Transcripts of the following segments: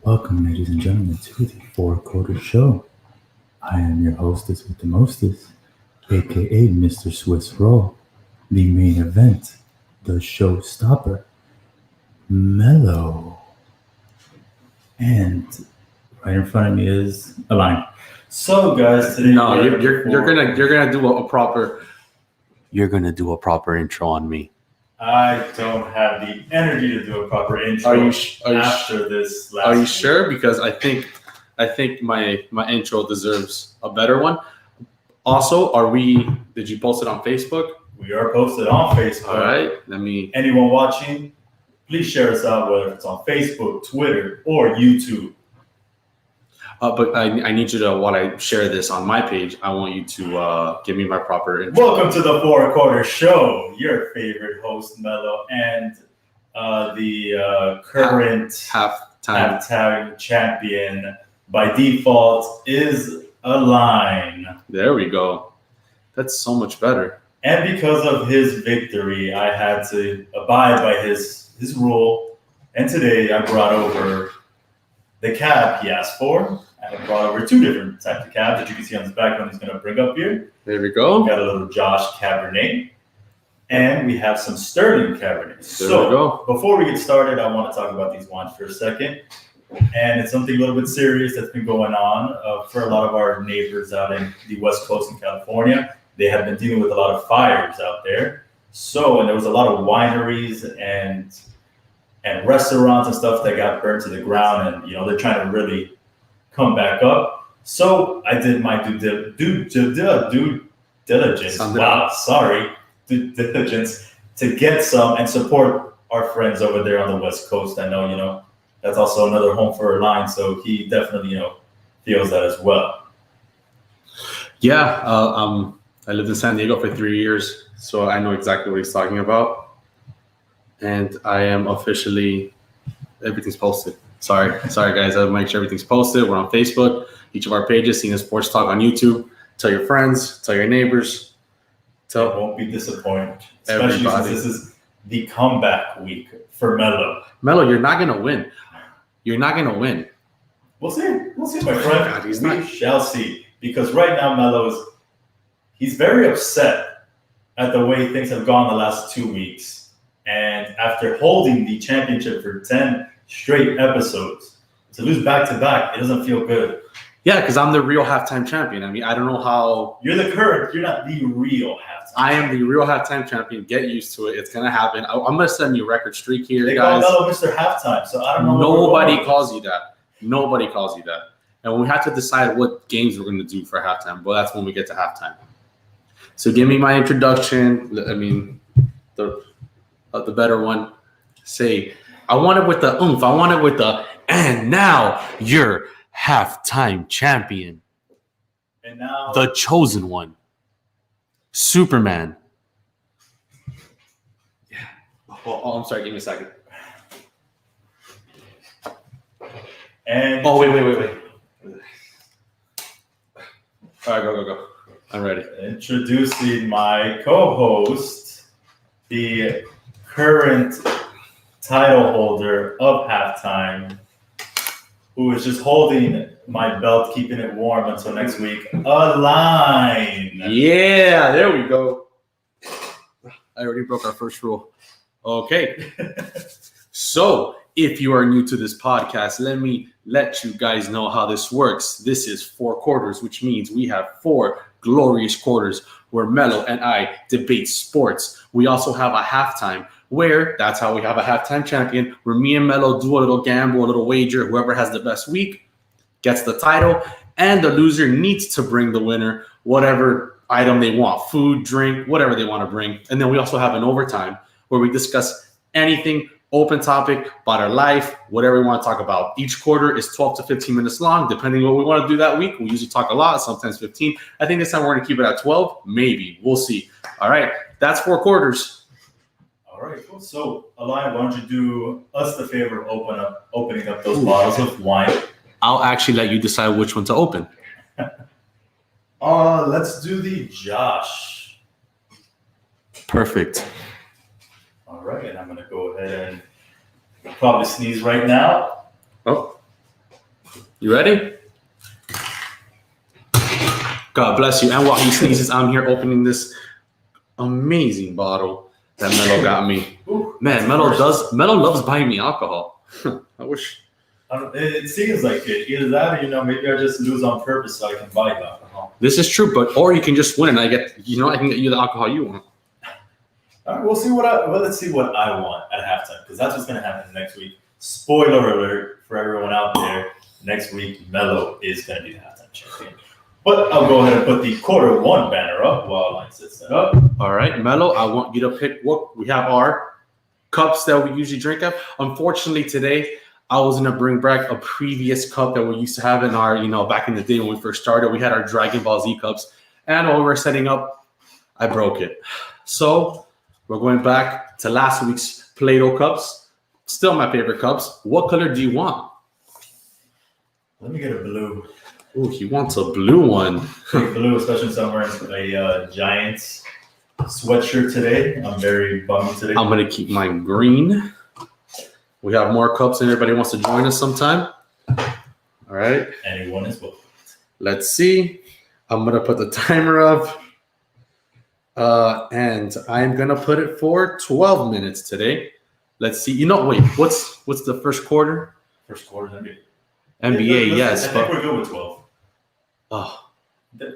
Welcome, ladies and gentlemen, to the Four Quarter Show. I am your hostess with the mostest, aka Mr. Swiss Roll, the main event, the showstopper, Melo. And right in front of me is Alain. So, guys, today No, you're gonna do a proper. You're gonna do a proper intro on me. I don't have the energy to do a proper intro after this last Are you week. sure? Because I think my intro deserves a better one. Also, did you post it on Facebook? We are posted on Facebook. All right. Anyone watching, please share us out, whether it's on Facebook, Twitter, or YouTube. But I need you to, while I share this on my page, I want you to give me my proper intro. Welcome to the Four Quarter Show. Your favorite host, Melo, and the current halftime champion by default is Alain. There we go. That's so much better. And because of his victory, I had to abide by his rule. And today I brought over the cap he asked for. I brought over two different types of cabs that you can see on this background he's going to bring up here. There we go. We got a little Josh Cabernet. And we have some Sterling Cabernet. There we go. Before we get started, I want to talk about these wines for a second. And it's something a little bit serious that's been going on for a lot of our neighbors out in the West Coast in California. They have been dealing with a lot of fires out there. And there was a lot of wineries and restaurants and stuff that got burned to the ground. And, they're trying to really come back up. So I did my due diligence. Due diligence to get some and support our friends over there on the West Coast. I know, that's also another home for Alain, so he definitely, feels that as well. Yeah, I lived in San Diego for 3 years, so I know exactly what he's talking about. And I am officially, everything's posted. Sorry, guys. I'll make sure everything's posted. We're on Facebook, each of our pages, Seeing Sports Talk on YouTube. Tell your friends, tell your neighbors. Won't be disappointed, especially since this is the comeback week for Melo. Melo, you're not gonna win. We'll see, my friend. God, we shall see. Because right now, Melo he's very upset at the way things have gone the last 2 weeks. And after holding the championship for 10 straight episodes, to lose back-to-back, it doesn't feel good. Yeah, because I'm the real halftime champion. I mean, I don't know how... You're not the real halftime I am the real halftime champion. Get used to it. It's going to happen. I'm going to set a new record streak here, they guys. They call Melo Mr. Halftime, so I don't know. Nobody calls you that. And when we have to decide what games we're going to do for halftime, well, that's when we get to halftime. So give me my introduction. I mean, the better one. Say, I want it with the oomph. I want it with the, and now you're halftime champion. And now the chosen one. Superman. Yeah. Oh, I'm sorry. Give me a second. And wait. All right, go. I'm ready. Introducing my co-host, the current title holder of halftime, who is just holding my belt, keeping it warm until next week, Alain. Yeah, there we go. I already broke our first rule. Okay. So, if you are new to this podcast, let me let you guys know how this works. This is 4 quarters, which means we have 4 glorious quarters where Melo and I debate sports. We also have a halftime where that's how we have a halftime champion, where me and Melo do a little gamble, a little wager. Whoever has the best week gets the title, and the loser needs to bring the winner whatever item they want, food, drink, whatever they want to bring. And then we also have an overtime where we discuss anything, open topic about our life, whatever we want to talk about. Each quarter is 12 to 15 minutes long, depending on what we want to do that week. We usually talk a lot, sometimes 15. I think this time we're going to keep it at 12. Maybe. We'll see. All right. That's 4 quarters. All right, cool. So, Alain, why don't you do us the favor of opening up those bottles of wine? I'll actually let you decide which one to open. Let's do the Josh. Perfect. All right, and I'm going to go ahead and probably sneeze right now. Oh. You ready? God bless you. And while he sneezes, I'm here opening this amazing bottle that Melo got me. Ooh, Man, Melo loves buying me alcohol. I wish. It seems like it. Either that or, maybe I just lose on purpose so I can buy alcohol. This is true, or you can just win and I can get you the alcohol you want. All right, let's see what I want at halftime, because that's what's going to happen next week. Spoiler alert for everyone out there. Next week, Melo is going to be the halftime champion. But I'll go ahead and put the quarter one banner up while Alain sets that up. All right, Melo, I want you to pick what we have our cups that we usually drink of. Unfortunately, today, I was going to bring back a previous cup that we used to have in our, back in the day when we first started. We had our Dragon Ball Z cups. And while we were setting up, I broke it. So we're going back to last week's Play-Doh Cups. Still my favorite cups. What color do you want? Let me get a blue. Ooh, he wants a blue one. Blue, especially somewhere in a Giants sweatshirt today. I'm very bummed today. I'm going to keep mine green. We have more cups and everybody wants to join us sometime. All right. Anyone is welcome. Let's see. I'm going to put the timer up. And I'm going to put it for 12 minutes today. Let's see. Wait, what's the first quarter? First quarter NBA. NBA, yes. I think we're good with 12. Oh. Yeah?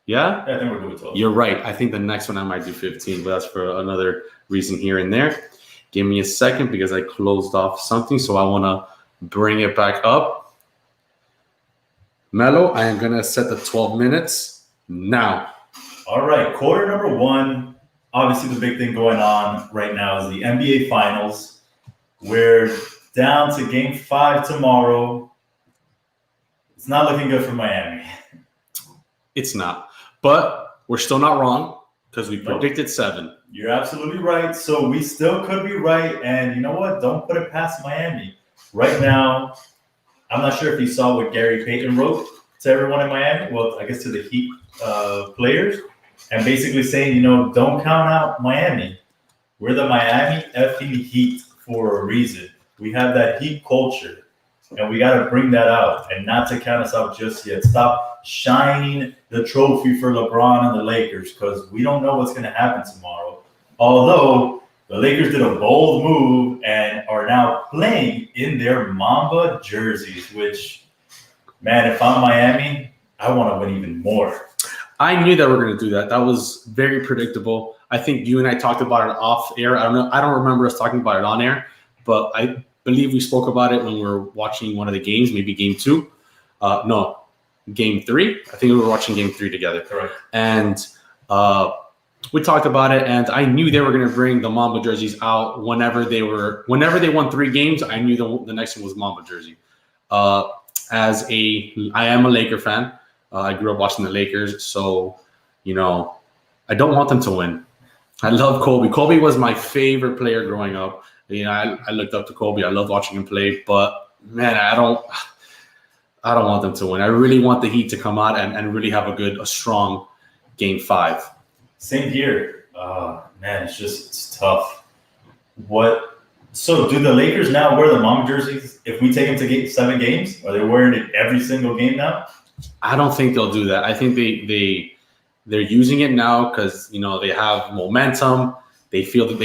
Yeah, I think we're good with 12. You're right. I think the next one I might do 15, but that's for another reason here and there. Give me a second because I closed off something, so I want to bring it back up. Melo, I am going to set the 12 minutes now. All right, quarter number one. Obviously, the big thing going on right now is the NBA Finals. We're down to Game 5 tomorrow. It's not looking good for Miami. It's not. But we're still not wrong because we predicted 7. You're absolutely right. So we still could be right. And you know what? Don't put it past Miami. Right now, I'm not sure if you saw what Gary Payton wrote to everyone in Miami. Well, I guess to the Heat players. And basically saying, don't count out Miami. We're the Miami effing Heat for a reason. We have that Heat culture. And we got to bring that out and not to count us out just yet. Stop shining the trophy for LeBron and the Lakers because we don't know what's going to happen tomorrow. Although the Lakers did a bold move and are now playing in their Mamba jerseys, which, man, if I'm Miami, I want to win even more. I knew that we were going to do that. That was very predictable. I think you and I talked about it off air. I don't remember us talking about it on air, but I believe we spoke about it when we were watching one of the games, maybe game 2. No, game 3. I think we were watching game 3 together. Correct. And we talked about it, and I knew they were going to bring the Mamba jerseys out whenever they won 3 games. I knew the next one was Mamba jersey. I am a Laker fan. I grew up watching the Lakers, so I don't want them to win. I love Kobe. Kobe was my favorite player growing up. I looked up to Kobe. I loved watching him play, but man, I don't want them to win. I really want the Heat to come out and really have a strong Game 5. Same here. Man, it's tough. So do the Lakers now wear the Mamba jerseys if we take them to 7 games? Are they wearing it every single game now? I don't think they'll do that. I think they're using it now because they have momentum. They feel that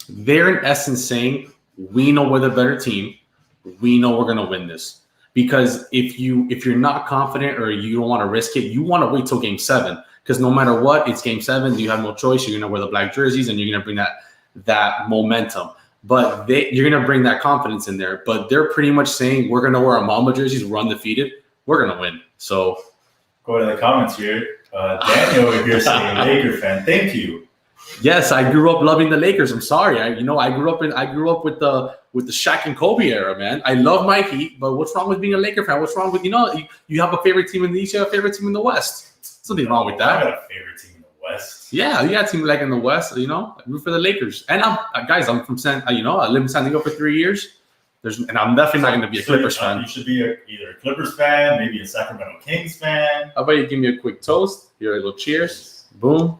they're in essence saying, we know we're the better team. We know we're going to win this. Because if you're not confident or you don't want to risk it, you want to wait till Game 7. Because no matter what, it's Game 7. You have no choice. You're going to wear the black jerseys and you're going to bring that momentum. But you're going to bring that confidence in there. But they're pretty much saying, we're going to wear our Mamba jerseys. We're undefeated. We're going to win. So go to the comments here. Daniel over here saying Laker fan. Thank you. Yes, I grew up loving the Lakers. I'm sorry. I grew up with the Shaq and Kobe era, man. I love my Heat, but what's wrong with being a Laker fan? What's wrong with you have a favorite team in the East, you have a favorite team in the West. There's nothing wrong with that. I got a favorite team in the West. Yeah, you got a team like in the West. I root for the Lakers. And I'm from I live in San Diego for 3 years. And I'm definitely not going to be a Clippers fan. You should be either a Clippers fan, maybe a Sacramento Kings fan. How about you give me a quick toast? Here, a little cheers. Boom.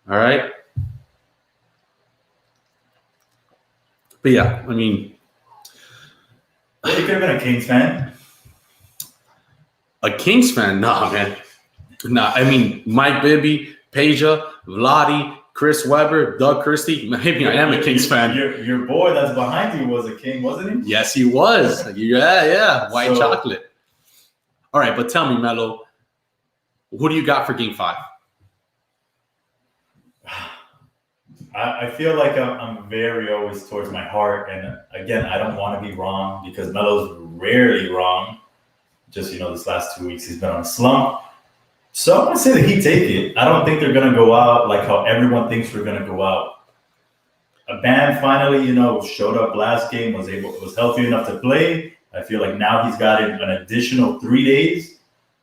All right. But yeah, you could have been a Kings fan. A Kings fan? Nah, man. Nah, I mean, Mike Bibby, Peja, Vladi, Chris Webber, Doug Christie. Maybe I am a Kings fan. Your boy that's behind you was a King, wasn't he? Yes, he was. Yeah. White chocolate. All right, but tell me, Melo, who do you got for Game 5? I feel like I'm very always towards my heart. And again, I don't want to be wrong because Melo's rarely wrong. Just, this last 2 weeks he's been on a slump. So I'm going to say that he take it. I don't think they're going to go out like how everyone thinks we're going to go out. A band finally, showed up last game, was healthy enough to play. I feel like now he's got an additional 3 days.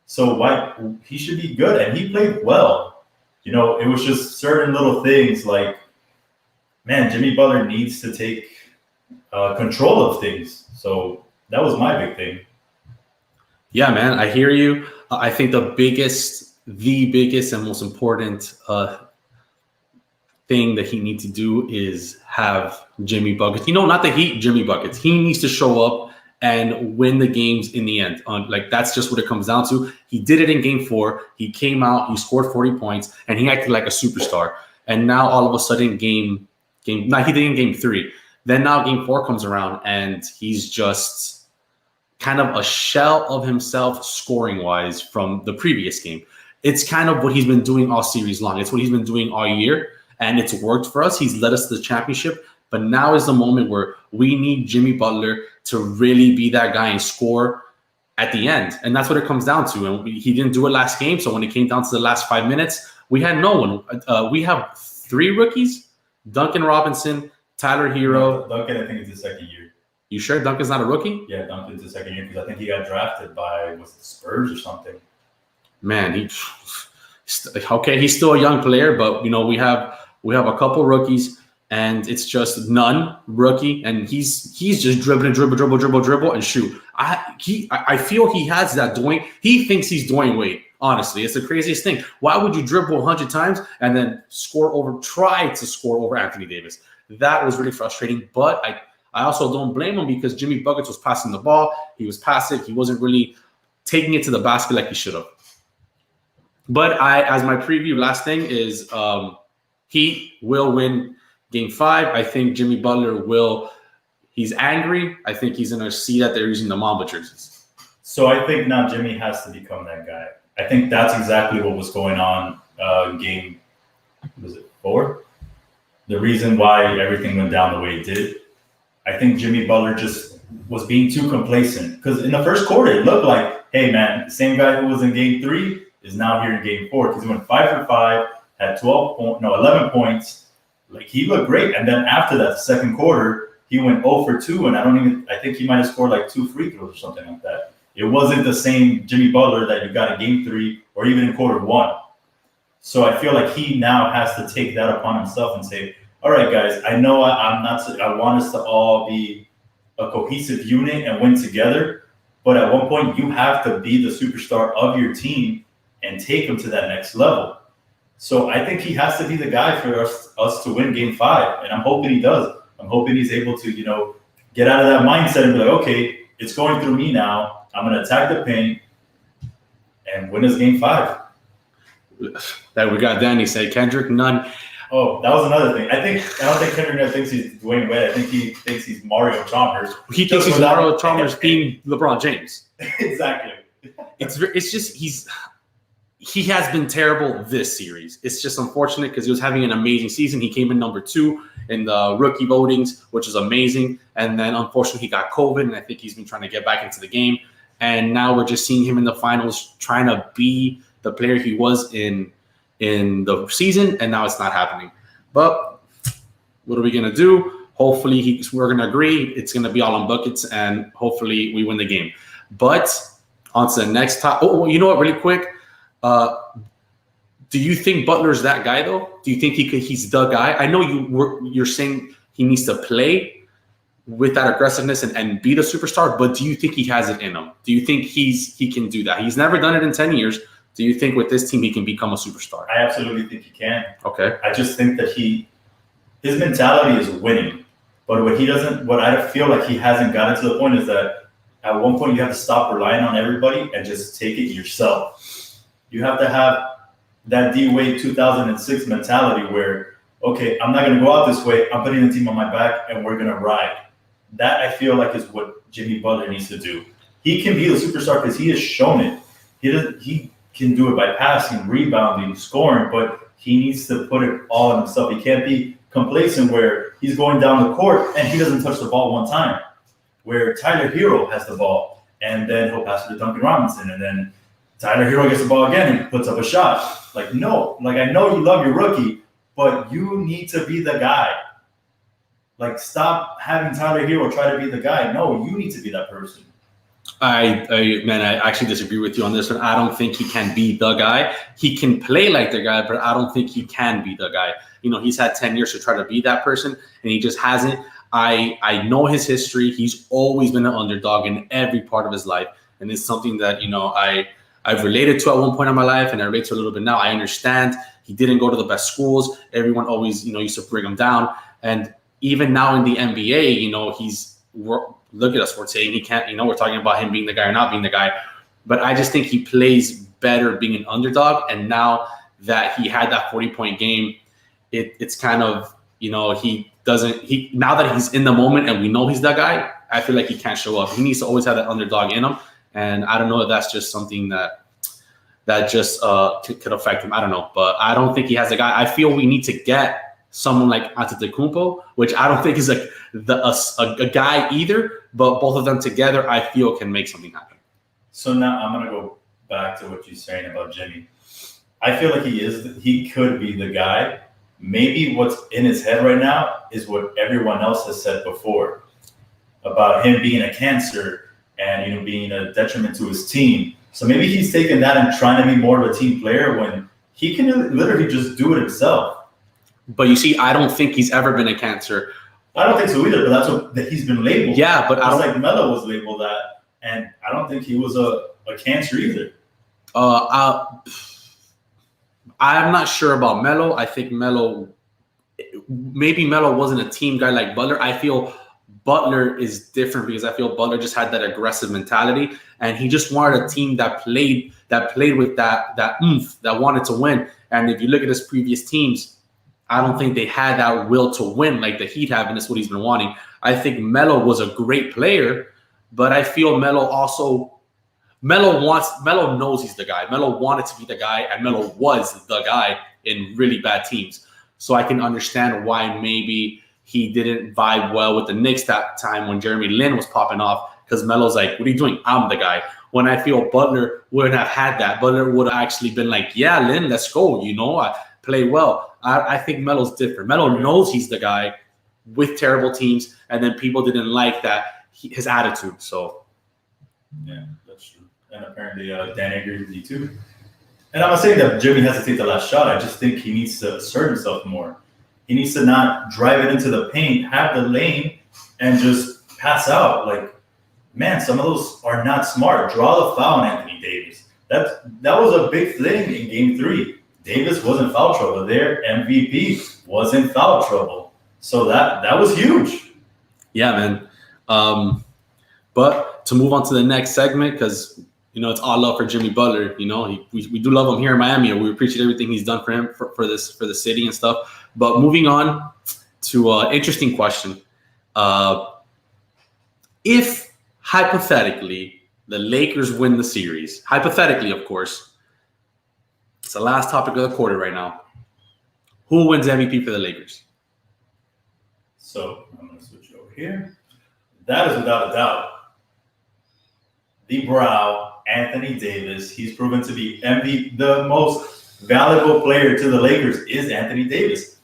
So he should be good. And he played well. It was just certain little things like, man, Jimmy Butler needs to take control of things. So that was my big thing. Yeah, man, I hear you. I think the biggest and most important thing that he needs to do is have Jimmy Buckets. Not the Heat, Jimmy Buckets. He needs to show up and win the games in the end. That's just what it comes down to. He did it in Game 4. He came out, he scored 40 points, and he acted like a superstar. And now all of a sudden, he did in Game 3. Then now Game 4 comes around, and he's just kind of a shell of himself scoring-wise from the previous game. It's kind of what he's been doing all series long. It's what he's been doing all year, and it's worked for us. He's led us to the championship, but now is the moment where we need Jimmy Butler to really be that guy and score at the end, and that's what it comes down to. And he didn't do it last game, so when it came down to the last 5 minutes, we had no one. We have 3 rookies, Duncan Robinson, Tyler Hero. Duncan, I think, is his second year. You sure Duncan's not a rookie? Yeah, Duncan's his second year because I think he got drafted by the Spurs or something. Man, he's still a young player, but we have a couple rookies, and it's just none rookie, and he's just dribble and shoot. I feel he has that Dwayne. He thinks he's Dwayne Wade. Honestly, it's the craziest thing. Why would you dribble 100 times and then try to score over Anthony Davis? That was really frustrating, but I also don't blame him because Jimmy Buckets was passing the ball. He was passive. He wasn't really taking it to the basket like he should have. But as my preview, last thing is he will win Game 5. I think Jimmy Butler he's angry. I think he's going to see that they're using the Mamba jerseys. So I think now Jimmy has to become that guy. I think that's exactly what was going on in Game 4? The reason why everything went down the way it did. I think Jimmy Butler just was being too complacent because in the first quarter, it looked like, hey, man, the same guy who was in Game 3 is now here in Game 4 because he went 5 for 5, had 11 points. Like, he looked great. And then after that, the second quarter, he went 0 for 2, and I think he might have scored like 2 free throws or something like that. It wasn't the same Jimmy Butler that you got in Game 3 or even in quarter 1. So I feel like he now has to take that upon himself and say, all right, guys, I know I want us to all be a cohesive unit and win together, but at one point you have to be the superstar of your team and take them to that next level. So I think he has to be the guy for us to win Game 5, and I'm hoping he does. I'm hoping he's able to, get out of that mindset and be like, okay, it's going through me now. I'm going to attack the paint and win this Game 5. That we got Danny say, Kendrick, none. Oh, that was another thing. I don't think Kendrick thinks he's Dwayne Wade. I think he thinks he's Mario Chalmers. He thinks he's Mario Chalmers being LeBron James. Exactly. It's just he has been terrible this series. It's just unfortunate because he was having an amazing season. He came in number 2 in the rookie votings, which is amazing. And then unfortunately he got COVID, and I think he's been trying to get back into the game. And now we're just seeing him in the finals trying to be the player he was in the season, and now it's not happening. But what are we going to do? Hopefully we're going to agree it's going to be all on buckets, and hopefully we win the game. But on to the next topic. Oh, you know what, really quick? Do you think Butler's that guy, though? Do you think he's the guy? I know you're saying he needs to play with that aggressiveness and be the superstar, but do you think he has it in him? Do you think he can do that? He's never done it in 10 years. Do you think with this team he can become a superstar? I absolutely think he can. Okay. I just think that his mentality is winning. But what I feel like he hasn't gotten to the point is that at one point you have to stop relying on everybody and just take it yourself. You have to have that D-Wade 2006 mentality where, okay, I'm not going to go out this way. I'm putting the team on my back, and we're going to ride. That, I feel like, is what Jimmy Butler needs to do. He can be the superstar because he has shown it. He can do it by passing, rebounding, scoring, but he needs to put it all on himself. He can't be complacent where he's going down the court and he doesn't touch the ball one time, where Tyler Hero has the ball, and then he'll pass it to Duncan Robinson, and then Tyler Hero gets the ball again and puts up a shot. Like, no. Like, I know you love your rookie, but you need to be the guy. Like, stop having Tyler Hero try to be the guy. No, you need to be that person. I actually disagree with you on this one. I don't think he can be the guy. He can play like the guy, but I don't think he can be the guy. He's had 10 years to try to be that person, and he just hasn't. I know his history. He's always been an underdog in every part of his life, and it's something that, I've related to at one point in my life, and I relate to a little bit now. I understand he didn't go to the best schools. Everyone always, used to bring him down. And even now in the NBA, look at us. We're saying he can't, we're talking about him being the guy or not being the guy. But I just think he plays better being an underdog. And now that he had that 40-point game, it's kind of, now that he's in the moment and we know he's that guy, I feel like he can't show up. He needs to always have that underdog in him. And I don't know if that's just something that just could affect him. I don't know. But I don't think he has a guy. I feel we need to get someone like Antetokounmpo, which I don't think is like a guy either. But both of them together, I feel, can make something happen. So now I'm going to go back to what you're saying about Jimmy. I feel like he could be the guy. Maybe what's in his head right now is what everyone else has said before about him being a cancer and being a detriment to his team. So maybe he's taking that and trying to be more of a team player when he can literally just do it himself. But you see, I don't think he's ever been a cancer. I don't think so either, but that's what he's been labeled. Yeah, but I don't like Melo was labeled that, and I don't think he was a cancer either. I'm not sure about Melo. I think maybe Melo wasn't a team guy like Butler. I feel Butler is different because I feel Butler just had that aggressive mentality, and he just wanted a team that played with that oomph, that wanted to win. And if you look at his previous teams, I don't think they had that will to win like the Heat have, and that's what he's been wanting. I think Melo was a great player, but I feel Melo knows he's the guy. Melo wanted to be the guy, and Melo was the guy in really bad teams. So I can understand why maybe he didn't vibe well with the Knicks that time when Jeremy Lin was popping off, because Melo's like, what are you doing? I'm the guy. When I feel Butler wouldn't have had that. Butler would have actually been like, yeah, Lin, let's go. I play well. I think Melo's different. Melo knows he's the guy with terrible teams, and then people didn't like that, his attitude. So, yeah, that's true. And apparently Dan agrees with you too. And I'm not saying that Jimmy has to take the last shot. I just think he needs to assert himself more. He needs to not drive it into the paint, have the lane, and just pass out. Like, man, some of those are not smart. Draw the foul on Anthony Davis. That was a big thing in Game 3. Davis was in foul trouble. Their MVP was in foul trouble. So that was huge. Yeah, man. But to move on to the next segment, because it's all love for Jimmy Butler. We do love him here in Miami, and we appreciate everything he's done for him for the city and stuff. But moving on to an interesting question. If hypothetically the Lakers win the series, hypothetically, of course, it's the last topic of the quarter right now. Who wins MVP for the Lakers? So I'm going to switch over here. That is without a doubt the brow, Anthony Davis. He's proven to be MVP. The most valuable player to the Lakers is Anthony Davis.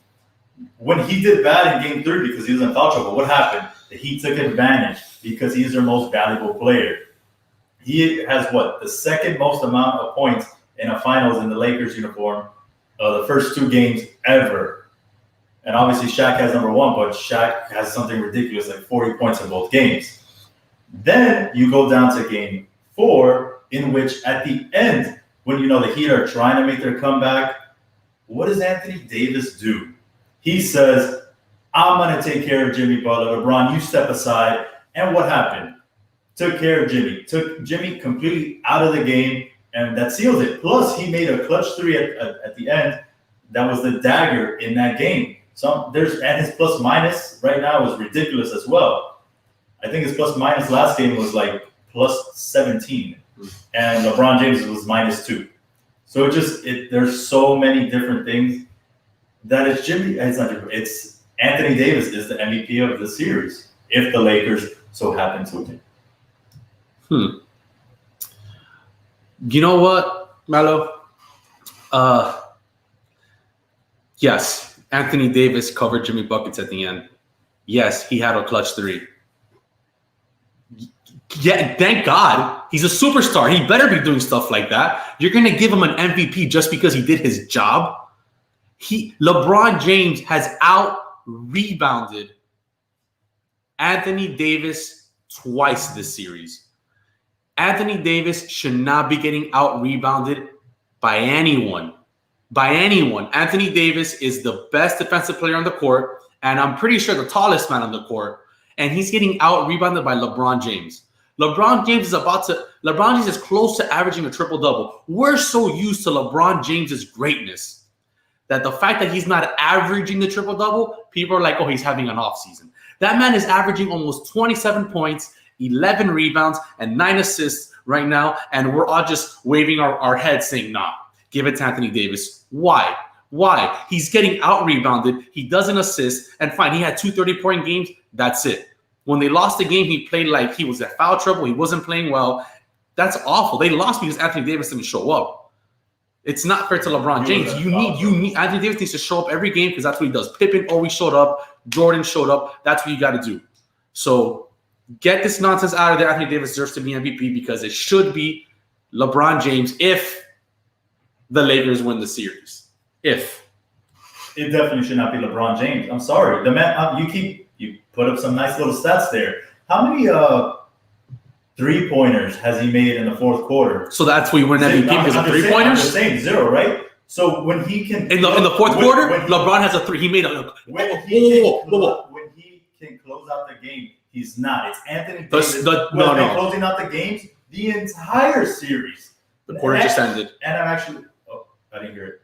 When he did bad in Game 3 because he was in foul trouble, what happened? He took advantage because he's their most valuable player. He has the second most amount of points in a finals in the Lakers uniform, the first 2 games ever. And obviously Shaq has number 1, but Shaq has something ridiculous like 40 points in both games. Then you go down to Game 4, in which at the end, when the Heat are trying to make their comeback, what does Anthony Davis do? He says, I'm going to take care of Jimmy Butler. LeBron, you step aside. And what happened? took care of Jimmy, took Jimmy completely out of the game, and that seals it. Plus, he made a clutch three at the end. That was the dagger in that game. And his plus minus right now is ridiculous as well. I think his plus minus last game was like plus 17, and LeBron James was -2. So there's so many different things that it's Jimmy. It's not Jimmy. It's Anthony Davis is the MVP of the series if the Lakers so happen to win. You know what, Melo? Yes, Anthony Davis covered Jimmy buckets at the end. Yes, he had a clutch three. Yeah, thank God. He's a superstar. He better be doing stuff like that. You're going to give him an MVP just because he did his job? LeBron James has out-rebounded Anthony Davis twice this series. Anthony Davis should not be getting out-rebounded by anyone. By anyone. Anthony Davis is the best defensive player on the court, and I'm pretty sure the tallest man on the court, and he's getting out-rebounded by LeBron James. LeBron James is close to averaging a triple-double. We're so used to LeBron James's greatness that the fact that he's not averaging the triple-double, people are like, oh, he's having an off season. That man is averaging almost 27 points, 11 rebounds, and 9 assists right now, and we're all just waving our heads saying, nah, give it to Anthony Davis. Why? Why? He's getting out-rebounded. He doesn't assist, and fine, he had 2 30-point games. That's it. When they lost the game, he played like he was at foul trouble. He wasn't playing well. That's awful. They lost because Anthony Davis didn't show up. It's not fair to LeBron James. You need Anthony Davis needs to show up every game because that's what he does. Pippen always showed up. Jordan showed up. That's what you got to do. So get this nonsense out of there. Anthony Davis deserves to be MVP because it should be LeBron James if the Lakers win the series. If. It definitely should not be LeBron James. I'm sorry. The man, you put up some nice little stats there. How many three-pointers has he made in the fourth quarter? So that's where you win MVP because of three-pointers? I'm just saying 0, right? So when he can in the fourth quarter, LeBron has a 3. He made a when he can close out the game, he's not. It's Anthony Davis. Closing out the games the entire series. The quarter just ended. And I'm actually I didn't hear it.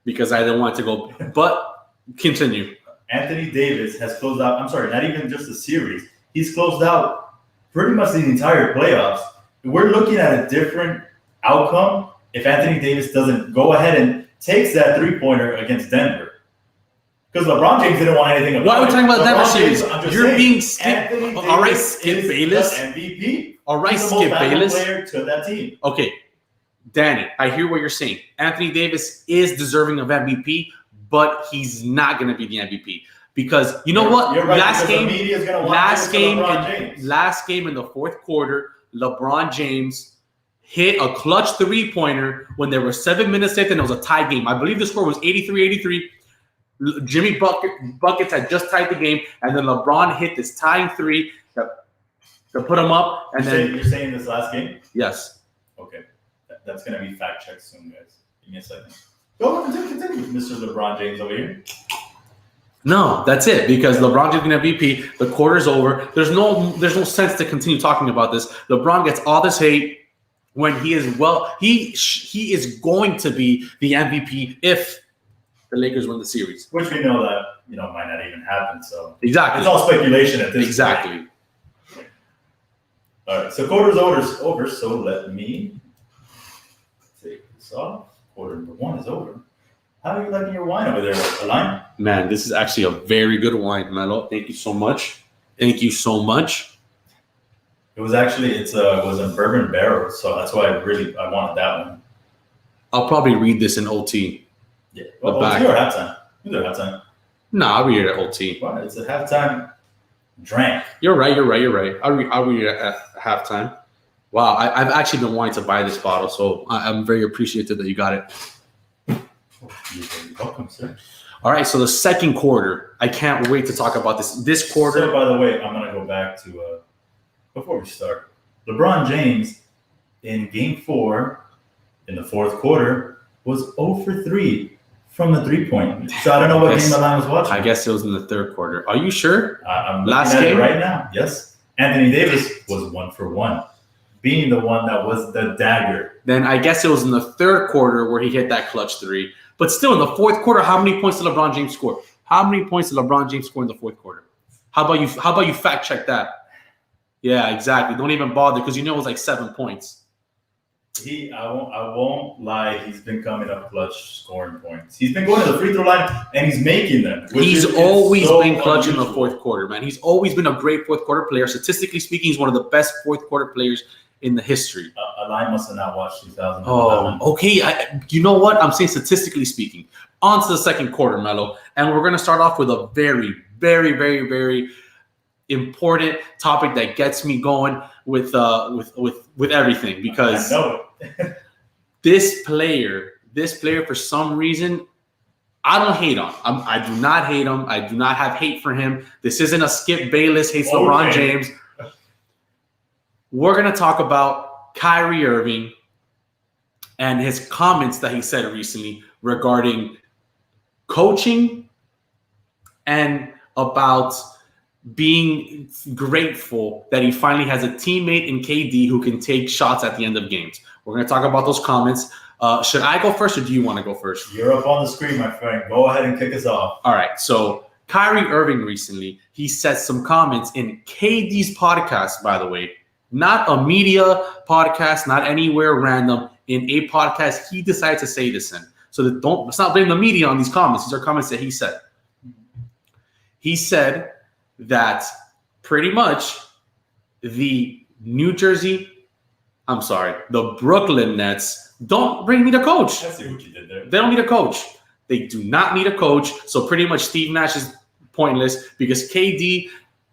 Because I didn't want to go, but continue. Anthony Davis has closed out, I'm sorry, not even just the series. He's closed out pretty much the entire playoffs. We're looking at a different outcome if Anthony Davis doesn't go ahead and takes that three-pointer against Denver. Because LeBron James didn't want anything about it. Why are we talking about Denver series? You're being Skip. All right, Skip Bayless. MVP. All right, Skip Bayless. Player to that team. Okay. Danny, I hear what you're saying. Anthony Davis is deserving of MVP, but he's not going to be the MVP because you know what? You're right, last game in the fourth quarter, LeBron James hit a clutch three-pointer when there were 7 minutes left and it was a tie game. I believe the score was 83-83. Jimmy Buckets had just tied the game, and then LeBron hit this tying three to put him up. And you're saying this last game? Yes. Okay. That's going to be fact checked soon, guys. Give me a second. Go on, continue, Mr. LeBron James over here. No, that's it. Because LeBron James is MVP. The quarter's over. There's no sense to continue talking about this. LeBron gets all this hate when he is he is going to be the MVP if the Lakers win the series. Which we know that might not even happen. So exactly, it's all speculation at this exactly. point. All right, so quarter's over. So let me take this off. Quarter number 1 is over. How are you liking your wine over there, Alain? Man, this is actually a very good wine, Melo. Thank you so much. Thank you so much. It was actually it was a bourbon barrel, so that's why I wanted that one. I'll probably read this in OT. Yeah, well, OT or halftime? Either halftime. No, I'll read it at OT. Well, it's a halftime drink. You're right. I'll read it at halftime. Wow, I've actually been wanting to buy this bottle, so I'm very appreciative that you got it. You're very welcome, sir. All right, so the second quarter. I can't wait to talk about this. This quarter. So, by the way, I'm going to go back to, before we start, LeBron James in Game 4 in the fourth quarter was 0 for 3 from the three-point. So I don't know what game Alain was watching. I guess it was in the third quarter. Are you sure? I'm last looking at game it right now. Yes. Anthony Davis was 1 for 1, being the one that was the dagger. Then I guess it was in the third quarter where he hit that clutch three. But still, in the fourth quarter, how many points did LeBron James score? How many points did LeBron James score in the fourth quarter? How about you fact check that? Yeah, exactly. Don't even bother because you know it was like 7 points. I won't lie. He's been coming up clutch, scoring points. He's been going to the free throw line and he's making them. He's always been clutch in the fourth quarter, man. He's always been a great fourth quarter player. Statistically speaking, he's one of the best fourth quarter players in the history. Alain must have not watched 2011. Oh, okay. You know what? I'm saying statistically speaking. On to the second quarter, Melo, and we're going to start off with a very, very, very, very important topic that gets me going with everything because I know it. this player for some reason I don't hate on. I do not hate him. I do not have hate for him. This isn't a Skip Bayless hates LeBron James. We're going to talk about Kyrie Irving and his comments that he said recently regarding coaching and about being grateful that he finally has a teammate in KD who can take shots at the end of games. We're going to talk about those comments. Should I go first or do you want to go first? You're up on the screen, my friend. Go ahead and kick us off. All right. So Kyrie Irving recently, he said some comments in KD's podcast, by the way, not a media podcast, not anywhere random. In a podcast, he decided to say this in. So let's not blame the media on these comments. These are comments that he said. He said that pretty much the Brooklyn Nets don't bring me the coach. I see what you did there. They don't need a coach. They do not need a coach. So pretty much Steve Nash is pointless because KD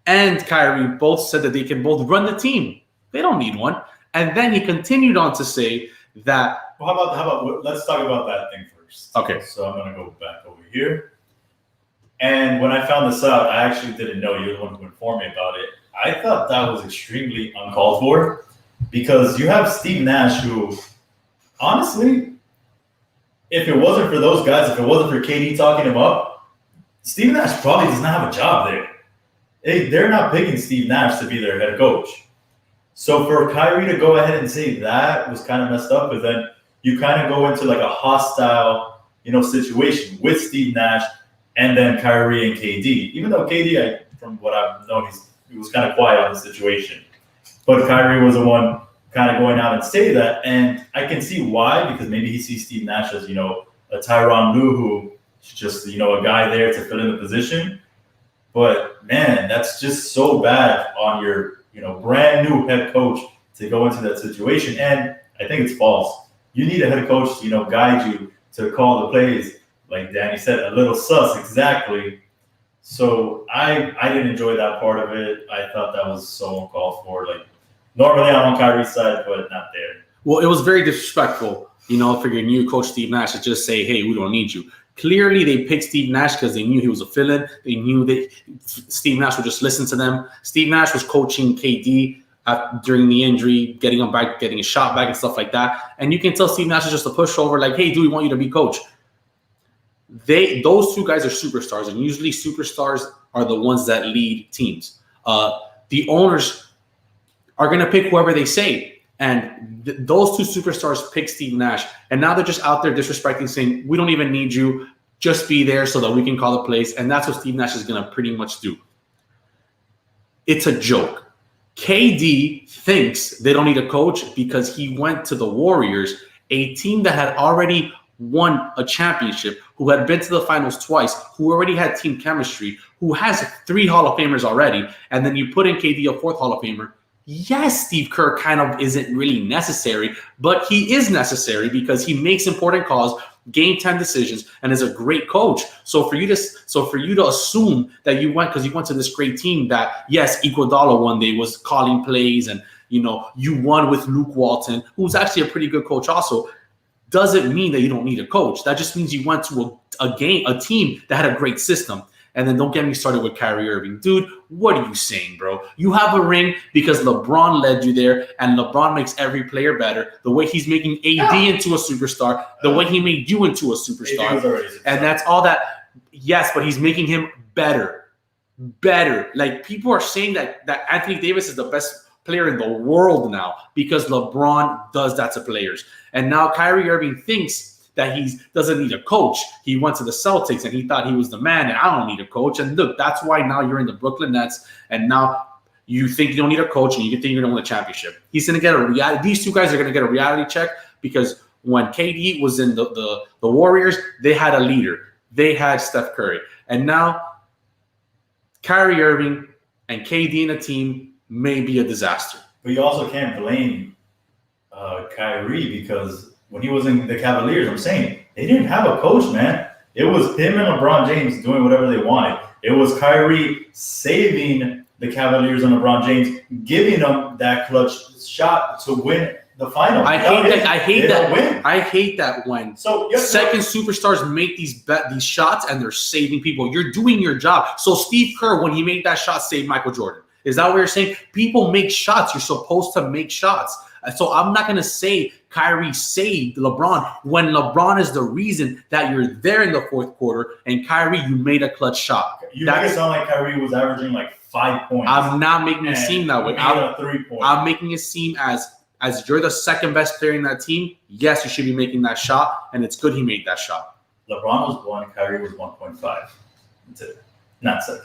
and Kyrie both said that they can both run the team. They don't need one. And then he continued on to say that. Well, how about let's talk about that thing first. Okay. So I'm going to go back over here. And when I found this out, I actually didn't know. You're the one who informed me about it. I thought that was extremely uncalled for because you have Steve Nash who, honestly, if it wasn't for those guys, if it wasn't for KD talking him up, Steve Nash probably does not have a job there. They're not picking Steve Nash to be their head coach. So for Kyrie to go ahead and say that was kind of messed up, but then you kind of go into like a hostile, situation with Steve Nash and then Kyrie and KD. Even though KD, from what I've known, he was kind of quiet on the situation. But Kyrie was the one kind of going out and say that. And I can see why, because maybe he sees Steve Nash as, a Tyronn Lue who is just, a guy there to fill in the position. But, man, that's just so bad on your, brand new head coach to go into that situation. And I think it's false. You need a head coach to, guide you to call the plays. Like Danny said, a little sus, exactly. So I didn't enjoy that part of it. I thought that was so uncalled for. Like, normally I'm on Kyrie's side, but not there. Well, it was very disrespectful, for your new coach, Steve Nash, to just say, hey, we don't need you. Clearly, they picked Steve Nash because they knew he was a fill-in. They knew that Steve Nash would just listen to them. Steve Nash was coaching KD during the injury, getting him back, getting his shot back and stuff like that. And you can tell Steve Nash is just a pushover, like, hey, do we want you to be coach? Those two guys are superstars, and usually superstars are the ones that lead teams. The owners are going to pick whoever they say. And those two superstars pick Steve Nash. And now they're just out there disrespecting, saying, we don't even need you. Just be there so that we can call the plays. And that's what Steve Nash is going to pretty much do. It's a joke. KD thinks they don't need a coach because he went to the Warriors, a team that had already won a championship, who had been to the finals twice, who already had team chemistry, who has 3 Hall of Famers already. And then you put in KD, a 4th Hall of Famer. Yes, Steve Kerr kind of isn't really necessary, but he is necessary because he makes important calls, game 10 decisions, and is a great coach. So for you to assume that you went because you went to this great team that, yes, Iguodala one day was calling plays and, you won with Luke Walton, who's actually a pretty good coach also, doesn't mean that you don't need a coach. That just means you went to a team that had a great system. And then don't get me started with Kyrie Irving. Dude, what are you saying, bro? You have a ring because LeBron led you there, and LeBron makes every player better. The way he's making AD into a superstar, the way he made you into a superstar. And that's all that. Yes, but he's making him better. better. Like, people are saying that Anthony Davis is the best player in the world now because LeBron does that to players. And now Kyrie Irving thinks that he doesn't need a coach. He went to the Celtics and he thought he was the man, and I don't need a coach. And look, that's why now you're in the Brooklyn Nets, and now you think you don't need a coach and you think you're going to win a championship. He's going to get a reality. These two guys are going to get a reality check because when KD was in the Warriors, they had a leader. They had Steph Curry. And now Kyrie Irving and KD in a team may be a disaster. But you also can't blame Kyrie because when he was in the Cavaliers, I'm saying they didn't have a coach, man. It was him and LeBron James doing whatever they wanted. It was Kyrie saving the Cavaliers and LeBron James, giving them that clutch shot to win the final. I hate that when second superstars make these shots and they're saving people. You're doing your job. So Steve Kerr, when he made that shot, saved Michael Jordan. Is that what you're saying? People make shots. You're supposed to make shots. So I'm not going to say Kyrie saved LeBron when LeBron is the reason that you're there in the fourth quarter, and Kyrie, you made a clutch shot. You make it sound like Kyrie was averaging like 5 points. I'm not making it seem that way. I'm making it seem as you're the second best player in that team. Yes, you should be making that shot, and it's good he made that shot. LeBron was 1, Kyrie was 1.5. That's it. Not second.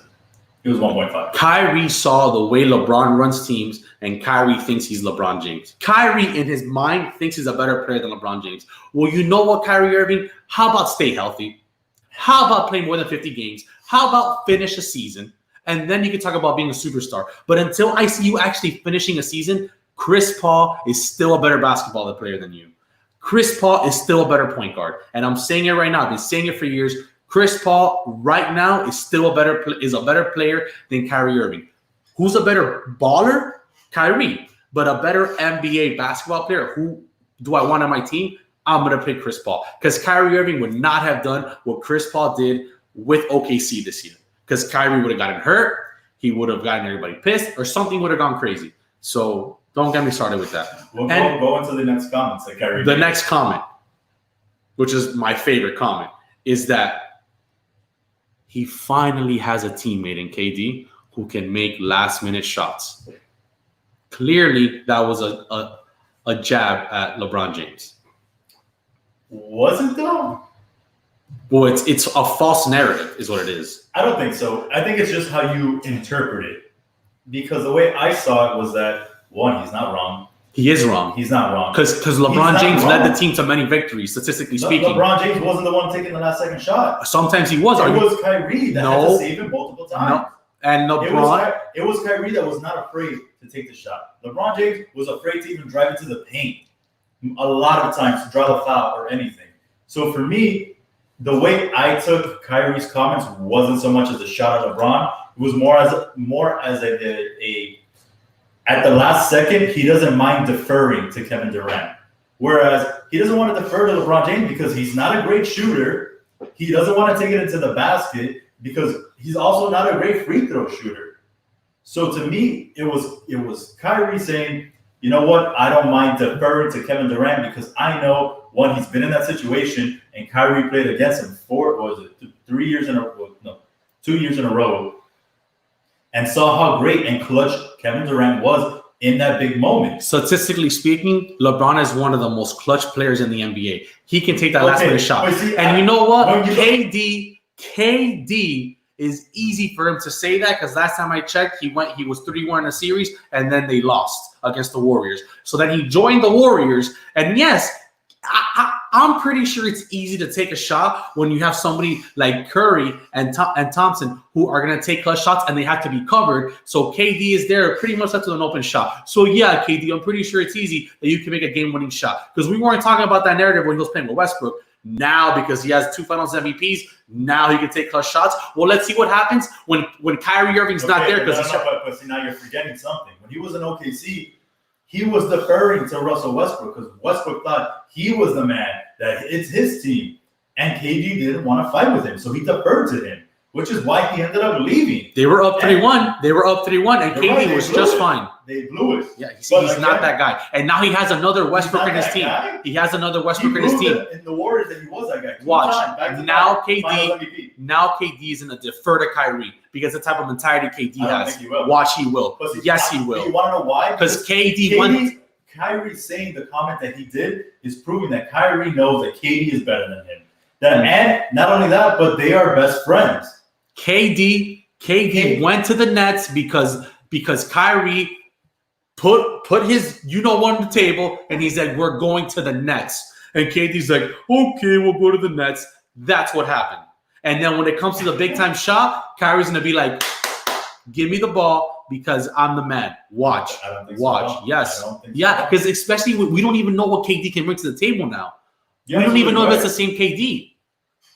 He was 1.5. Kyrie saw the way LeBron runs teams, and Kyrie thinks he's LeBron James. Kyrie, in his mind, thinks he's a better player than LeBron James. Well, you know what, Kyrie Irving? How about stay healthy? How about play more than 50 games? How about finish a season? And then you can talk about being a superstar. But until I see you actually finishing a season, Chris Paul is still a better basketball player than you. Chris Paul is still a better point guard. And I'm saying it right now. I've been saying it for years. Chris Paul right now is still a better player than Kyrie Irving. Who's a better baller? Kyrie. But a better NBA basketball player, who do I want on my team? I'm going to pick Chris Paul. Because Kyrie Irving would not have done what Chris Paul did with OKC this year. Because Kyrie would have gotten hurt. He would have gotten everybody pissed. Or something would have gone crazy. So don't get me started with that. We'll go into the next comments that Kyrie made. Next comment, which is my favorite comment, is that he finally has a teammate in KD who can make last-minute shots. Clearly, that was a jab at LeBron James. Was it though? Well, it's a false narrative, is what it is. I don't think so. I think it's just how you interpret it. Because the way I saw it was that, one, he's not wrong. He is wrong. He's not wrong. Because LeBron James led the team to many victories, statistically speaking. LeBron James wasn't the one taking the last-second shot. Sometimes he was. It was Kyrie that had to save him multiple times. No. And LeBron... It was Kyrie that was not afraid to take the shot. LeBron James was afraid to even drive into the paint a lot of times to draw the foul or anything. So for me, the way I took Kyrie's comments wasn't so much as a shot at LeBron. It was more as a at the last second, he doesn't mind deferring to Kevin Durant. Whereas he doesn't want to defer to LeBron James because he's not a great shooter. He doesn't want to take it into the basket because he's also not a great free throw shooter. So to me, it was Kyrie saying, you know what, I don't mind deferring to Kevin Durant because I know, one, he's been in that situation, and Kyrie played against him 2 years in a row, and saw how great and clutch Kevin Durant was in that big moment. Statistically speaking, LeBron is one of the most clutch players in the NBA. He can take that last minute shot. You know what? KD is easy for him to say that because last time I checked, he was 3-1 in a series, and then they lost against the Warriors. So then he joined the Warriors, and yes, I'm pretty sure it's easy to take a shot when you have somebody like Curry and Thompson who are going to take clutch shots and they have to be covered. So KD is there pretty much up to an open shot. So yeah, KD, I'm pretty sure it's easy that you can make a game-winning shot because we weren't talking about that narrative when he was playing with Westbrook. Now, because he has 2 Finals MVPs, now he can take clutch shots. Well, let's see what happens when Kyrie Irving's not there. But see, now you're forgetting something. When he was in OKC, he was deferring to Russell Westbrook because Westbrook thought he was the man, that it's his team. And KD didn't want to fight with him, so he deferred to him. which is why he ended up leaving. They were up 3-1. And KD was just fine. They blew it. Yeah, he's not that guy. And now he has another Westbrook in his team. He has another Westbrook in his team. In the Warriors that he was that guy. Watch. Now KD is going to defer to Kyrie because the type of mentality KD has. Watch, he will. Yes, he will. You want to know why? Because KD went. Kyrie saying the comment that he did is proving that Kyrie knows that KD is better than him. And not only that, but they are best friends. KD went to the Nets because Kyrie put his on the table and he said, we're going to the Nets. And KD's like, okay, we'll go to the Nets. That's what happened. And then when it comes to the big time shot, Kyrie's going to be like, give me the ball because I'm the man. Watch. I don't think Watch. So. Yes. I don't think yeah, because especially we don't even know what KD can bring to the table now. Yeah, we don't even know if it's the same KD.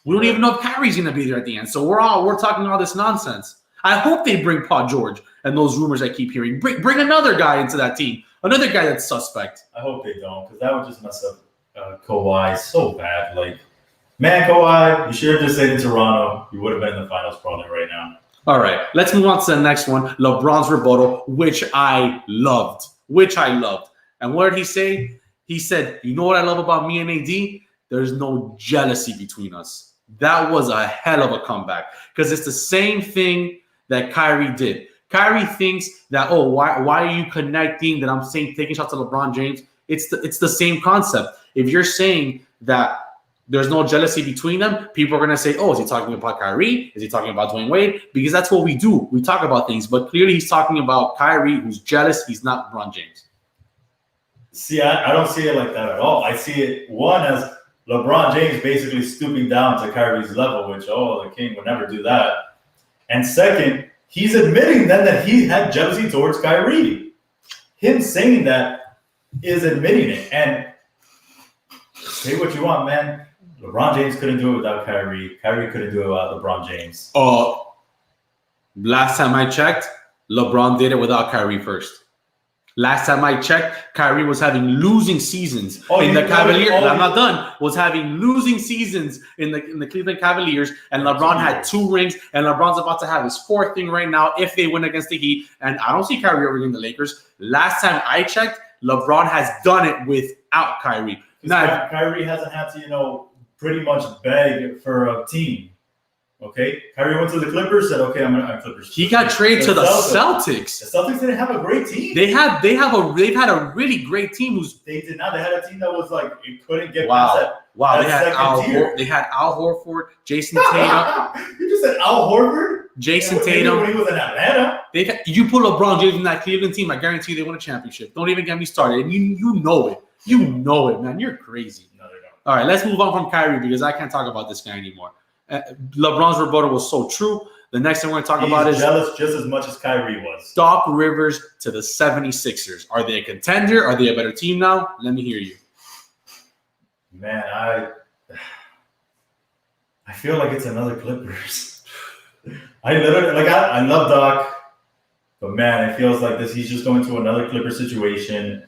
We don't even know if Kyrie's going to be there at the end. So we're talking all this nonsense. I hope they bring Paul George and those rumors I keep hearing. Bring another guy into that team. Another guy that's suspect. I hope they don't, because that would just mess up Kawhi so bad. Like, man, Kawhi, you should have just stayed in Toronto. You would have been in the finals probably right now. All right, let's move on to the next one. LeBron's rebuttal, which I loved. And what did he say? He said, you know what I love about me and AD? There's no jealousy between us. That was a hell of a comeback because it's the same thing that Kyrie did. Kyrie thinks that, why are you connecting that I'm saying taking shots at LeBron James? It's the same concept. If you're saying that there's no jealousy between them, people are going to say, is he talking about Kyrie? Is he talking about Dwayne Wade? Because that's what we do. We talk about things. But clearly he's talking about Kyrie, who's jealous. He's not LeBron James. See, I don't see it like that at all. I see it, one, as LeBron James basically stooping down to Kyrie's level, which, the king would never do that. And second, he's admitting then that he had jealousy towards Kyrie. Him saying that is admitting it. And say what you want, man. LeBron James couldn't do it without Kyrie. Kyrie couldn't do it without LeBron James. Last time I checked, LeBron did it without Kyrie first. Last time I checked, Kyrie was having losing seasons in the Cavaliers. I'm not done. Was having losing seasons in the Cleveland Cavaliers, and LeBron had 2 rings, and LeBron's about to have his 4th ring right now if they win against the Heat. And I don't see Kyrie Irving in the Lakers. Last time I checked, LeBron has done it without Kyrie. Now, Kyrie hasn't had to, pretty much beg for a team. Okay, Kyrie went to the Clippers. Said, "Okay, I'm Clippers." He got traded to the Celtics. The Celtics didn't have a great team. They've had a really great team. They did not. They had a team that was like it couldn't get past that. Wow, they had Al Horford, Jason Tatum. You just said Al Horford. Jason Tatum. When he was in Atlanta. You put LeBron James in that Cleveland team, I guarantee you they win a championship. Don't even get me started. And you know it. You know it, man. You're crazy. No, they don't. All right, let's move on from Kyrie because I can't talk about this guy anymore. LeBron's rebuttal was so true. The next thing we're going to talk about is jealous just as much as Kyrie was. Doc Rivers to the 76ers. Are they a contender? Are they a better team now? Let me hear you. Man, I feel like it's another Clippers. I love Doc, but man, it feels like this. He's just going to another Clipper situation.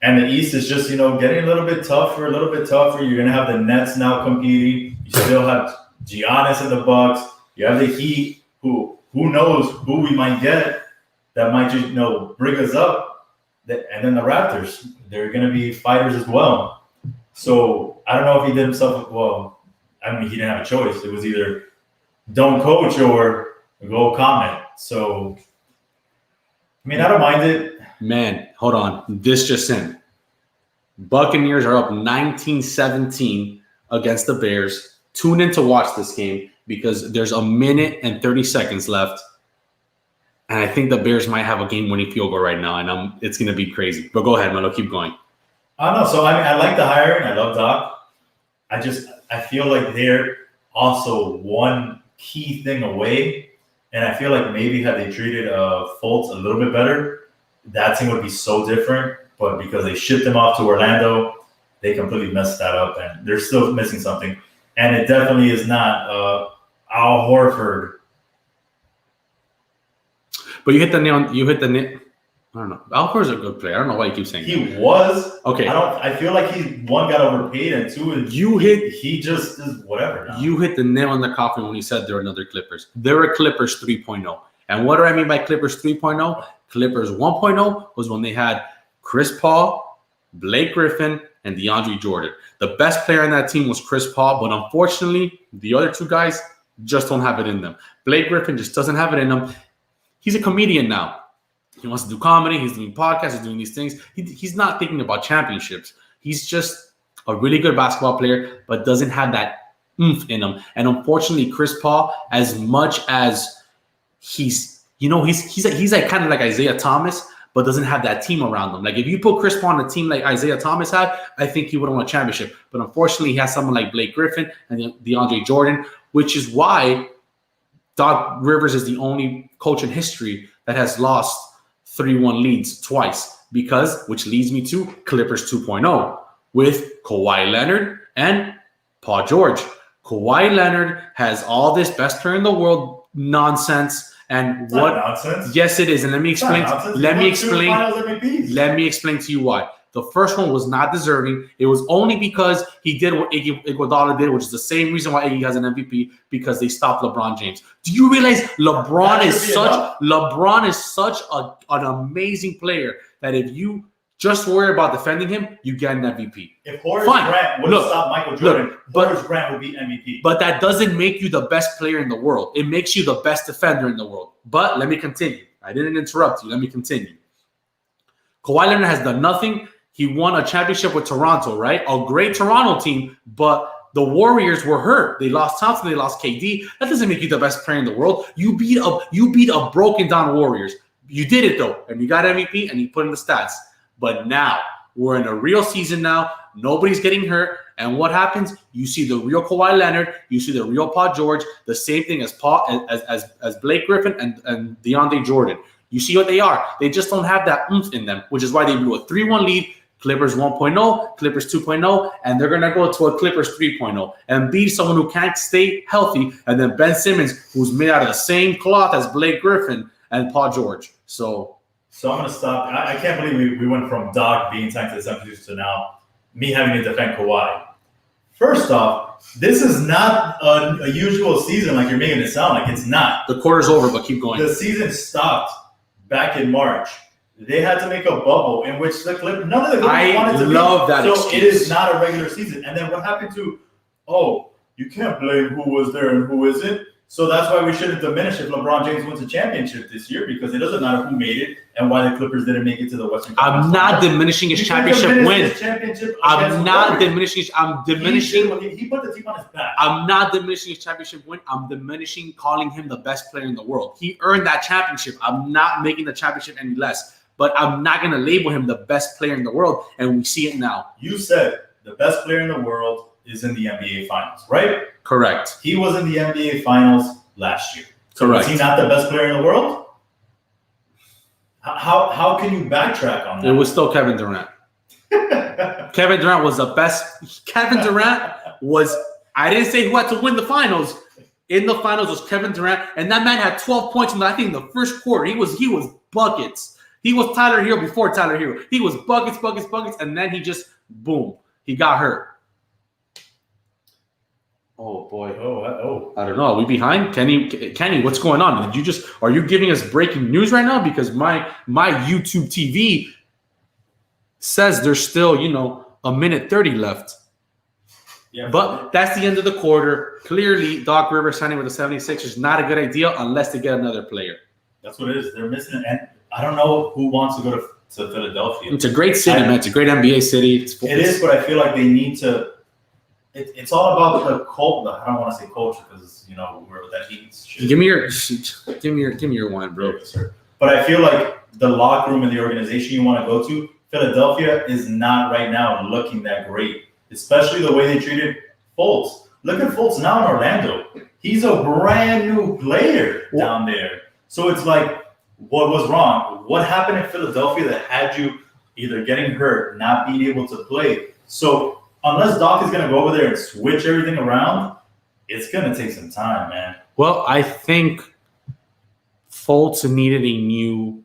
And the East is just, getting a little bit tougher. You're going to have the Nets now competing. You still have Giannis in the Bucks. You have the Heat, who knows who we might get that might just, bring us up. And then the Raptors, they're going to be fighters as well. So I don't know if he did himself well. I mean, he didn't have a choice. It was either don't coach or go comment. So, I mean, I don't mind it. Man, hold on. This just in. Buccaneers are up 19-17 against the Bears. Tune in to watch this game because there's 1 minute and 30 seconds left. And I think the Bears might have a game-winning field goal right now, and it's going to be crazy. But go ahead, Melo. Keep going. I don't know. So, I mean, I like the hiring. I love Doc. I feel like they're also one key thing away. And I feel like maybe had they treated Fultz a little bit better, that team would be so different. But because they shipped him off to Orlando, they completely messed that up. And they're still missing something. And it definitely is not Al Horford. But you hit the nail. I don't know. Al Horford's a good player. I don't know why you keep saying He was. Okay. I feel like one got overpaid, and two he just is whatever now. You hit the nail on the coffin when you said there were another Clippers. There were Clippers 3.0. And what do I mean by Clippers 3.0? Clippers 1.0 was when they had Chris Paul, Blake Griffin, and DeAndre Jordan. The best player on that team was Chris Paul, but unfortunately, the other two guys just don't have it in them. Blake Griffin just doesn't have it in him. He's a comedian now. He wants to do comedy. He's doing podcasts. He's doing these things. He's not thinking about championships. He's just a really good basketball player, but doesn't have that oomph in him. And unfortunately, Chris Paul, as much as he's like kind of like Isaiah Thomas, but doesn't have that team around him. Like if you put Chris Paul on a team like Isaiah Thomas had, I think he would have won a championship. But unfortunately, he has someone like Blake Griffin and DeAndre Jordan, which is why Doc Rivers is the only coach in history that has lost 3-1 leads twice. Which leads me to Clippers 2.0 with Kawhi Leonard and Paul George. Kawhi Leonard has all this best player in the world nonsense. And it's what? Not nonsense. Yes, it is. And let me explain. Let me explain to you why. The first one was not deserving. It was only because he did what Iguodala did, which is the same reason why Iggy has an MVP, because they stopped LeBron James. Do you realize LeBron is such an amazing player that if you just worry about defending him, you get an MVP. If Horace Grant would have stopped Michael Jordan, Horace Grant would be MVP. But that doesn't make you the best player in the world. It makes you the best defender in the world. But let me continue. I didn't interrupt you. Let me continue. Kawhi Leonard has done nothing. He won a championship with Toronto, right? A great Toronto team, but the Warriors were hurt. They lost Thompson. They lost KD. That doesn't make you the best player in the world. You beat a broken down Warriors. You did it though, and you got MVP, and you put in the stats. But now we're in a real season now. Nobody's getting hurt. And what happens? You see the real Kawhi Leonard. You see the real Paul George. The same thing as Blake Griffin and DeAndre Jordan. You see what they are. They just don't have that oomph in them, which is why they blew a 3-1 lead. Clippers 1.0, Clippers 2.0, and they're going to go to a Clippers 3.0 and beat someone who can't stay healthy. And then Ben Simmons, who's made out of the same cloth as Blake Griffin and Paul George. So I'm going to stop. I can't believe we went from Doc being signed to the 76ers to now me having to defend Kawhi. First off, this is not a usual season like you're making it sound like. It's not. The quarter's over, but keep going. The season stopped back in March. They had to make a bubble in which none of the Clippers wanted to love that So excuse. it is not a regular season. And then what happened to, you can't blame who was there and who isn't. So that's why we shouldn't diminish if LeBron James wins a championship this year, because it doesn't matter who made it and why the Clippers didn't make it to the Western Conference. I'm not diminishing his championship win. I'm not diminishing. I'm diminishing. He put the team on his back. I'm not diminishing his championship win. I'm diminishing calling him the best player in the world. He earned that championship. I'm not making the championship any less. But I'm not going to label him the best player in the world, and we see it now. You said the best player in the world is in the NBA Finals, right? Correct. He was in the NBA Finals last year. So correct. Was he not the best player in the world? How can you backtrack on that? It was still Kevin Durant. Kevin Durant was the best. Kevin Durant was, I didn't say who had to win the finals. In the finals was Kevin Durant, and that man had 12 points in, I think, in the first quarter. He was buckets. He was Tyler Hero before Tyler Hero. He was buckets, and then he just, boom, he got hurt. Oh, boy. I don't know. Are we behind? Kenny, what's going on? Are you giving us breaking news right now? Because my YouTube TV says there's still, a minute 30 left. Yeah, but that's the end of the quarter. Clearly, Doc Rivers signing with the 76ers is not a good idea unless they get another player. That's what it is. They're missing it. And I don't know who wants to go to Philadelphia. It's a great city, man. It's a great NBA city. It is, but I feel like they need to. It's all about the culture. I don't want to say culture because where that means. Give me your wine, bro. But I feel like the locker room and the organization you want to go to, Philadelphia is not right now looking that great, especially the way they treated Fultz. Look at Fultz now in Orlando. He's a brand new player down there. So it's like, what was wrong? What happened in Philadelphia that had you either getting hurt, not being able to play? So unless Doc is going to go over there and switch everything around, it's going to take some time, man. Well, I think Fultz needed a new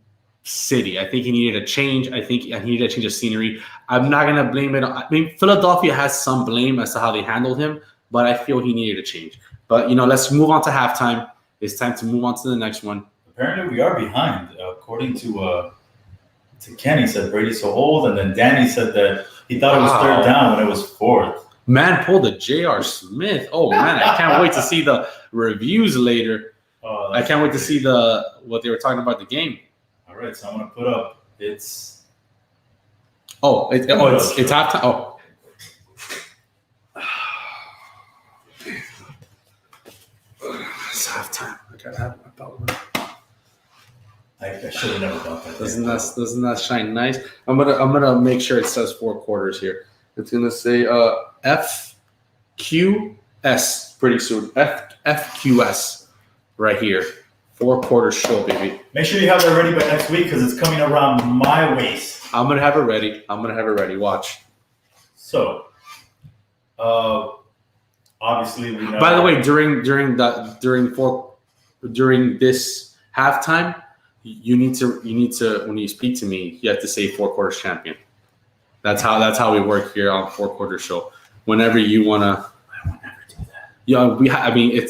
city. I think he needed a change. I think he needed a change of scenery. I'm not going to blame it. I mean, Philadelphia has some blame as to how they handled him, but I feel he needed a change. But, let's move on to halftime. It's time to move on to the next one. Apparently, we are behind. According to Kenny, said Brady's so old, and then Danny said that he thought it was third down when it was fourth. Man pulled a J.R. Smith. Oh, man, I can't wait to see the reviews later. I can't wait to see what they were talking about the game. All right, so I'm going to put up. It's halftime. Oh. It's halftime. I gotta have my belt. I should have never bought that. Doesn't that shine nice? I'm gonna make sure it says 4 quarters here. It's gonna say FQS pretty soon. FQS right here. 4 quarters show, baby. Make sure you have that ready by next week because it's coming around my waist. I'm gonna have it ready. Watch. So, obviously we know. By the way, during this halftime, you need to when you speak to me, you have to say 4 quarters champion. That's how we work here on 4 quarter show. Whenever you wanna. I would never do that. Yeah,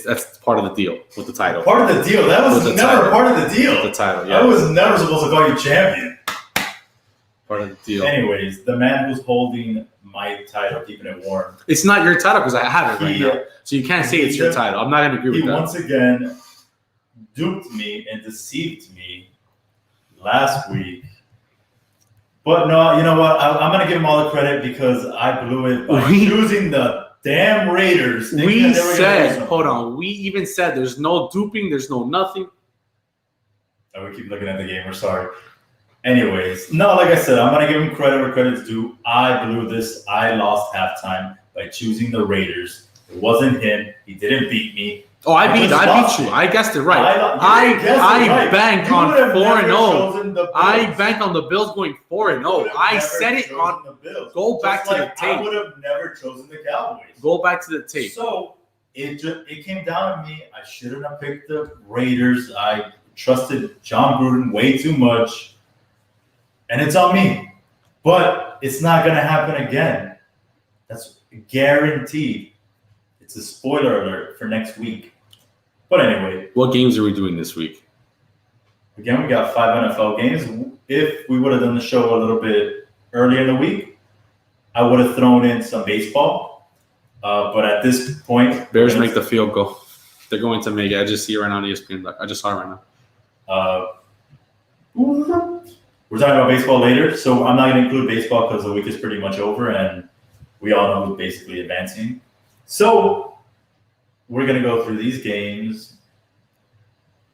that's part of the deal with the title. Part of the deal. That was never part of the deal. The title. Yeah. I was never supposed to call you champion. Part of the deal. Anyways, the man who's holding my title, keeping it warm. It's not your title because I have it right now. So you can't say it's your title. I'm not going to agree with that. He once again duped me and deceived me last week. But no, you know what? I'm going to give him all the credit because I blew it by choosing the damn Raiders. We even said there's no duping, there's no nothing. Oh, we keep looking at the game. We're sorry. Anyways, no, like I said, I'm going to give him credit where credit's due. I blew this. I lost halftime by choosing the Raiders. It wasn't him. He didn't beat me. Oh, I beat you. I guessed it right. I banked on 4-0. I banked on the Bills going 4-0. I said it on the Bills. Go back to the tape. I would have never chosen the Cowboys. Go back to the tape. So it came down to me. I shouldn't have picked the Raiders. I trusted John Gruden way too much. And it's on me. But it's not going to happen again. That's guaranteed. It's a spoiler alert for next week. But anyway. What games are we doing this week? Again, we got 5 NFL games. If we would have done the show a little bit earlier in the week, I would have thrown in some baseball. But at this point. Bears make the field goal. They're going to make it. I just see it right now on ESPN. I just saw it right now. We're talking about baseball later, so I'm not going to include baseball because the week is pretty much over, and we all know who's basically advancing. So we're going to go through these games.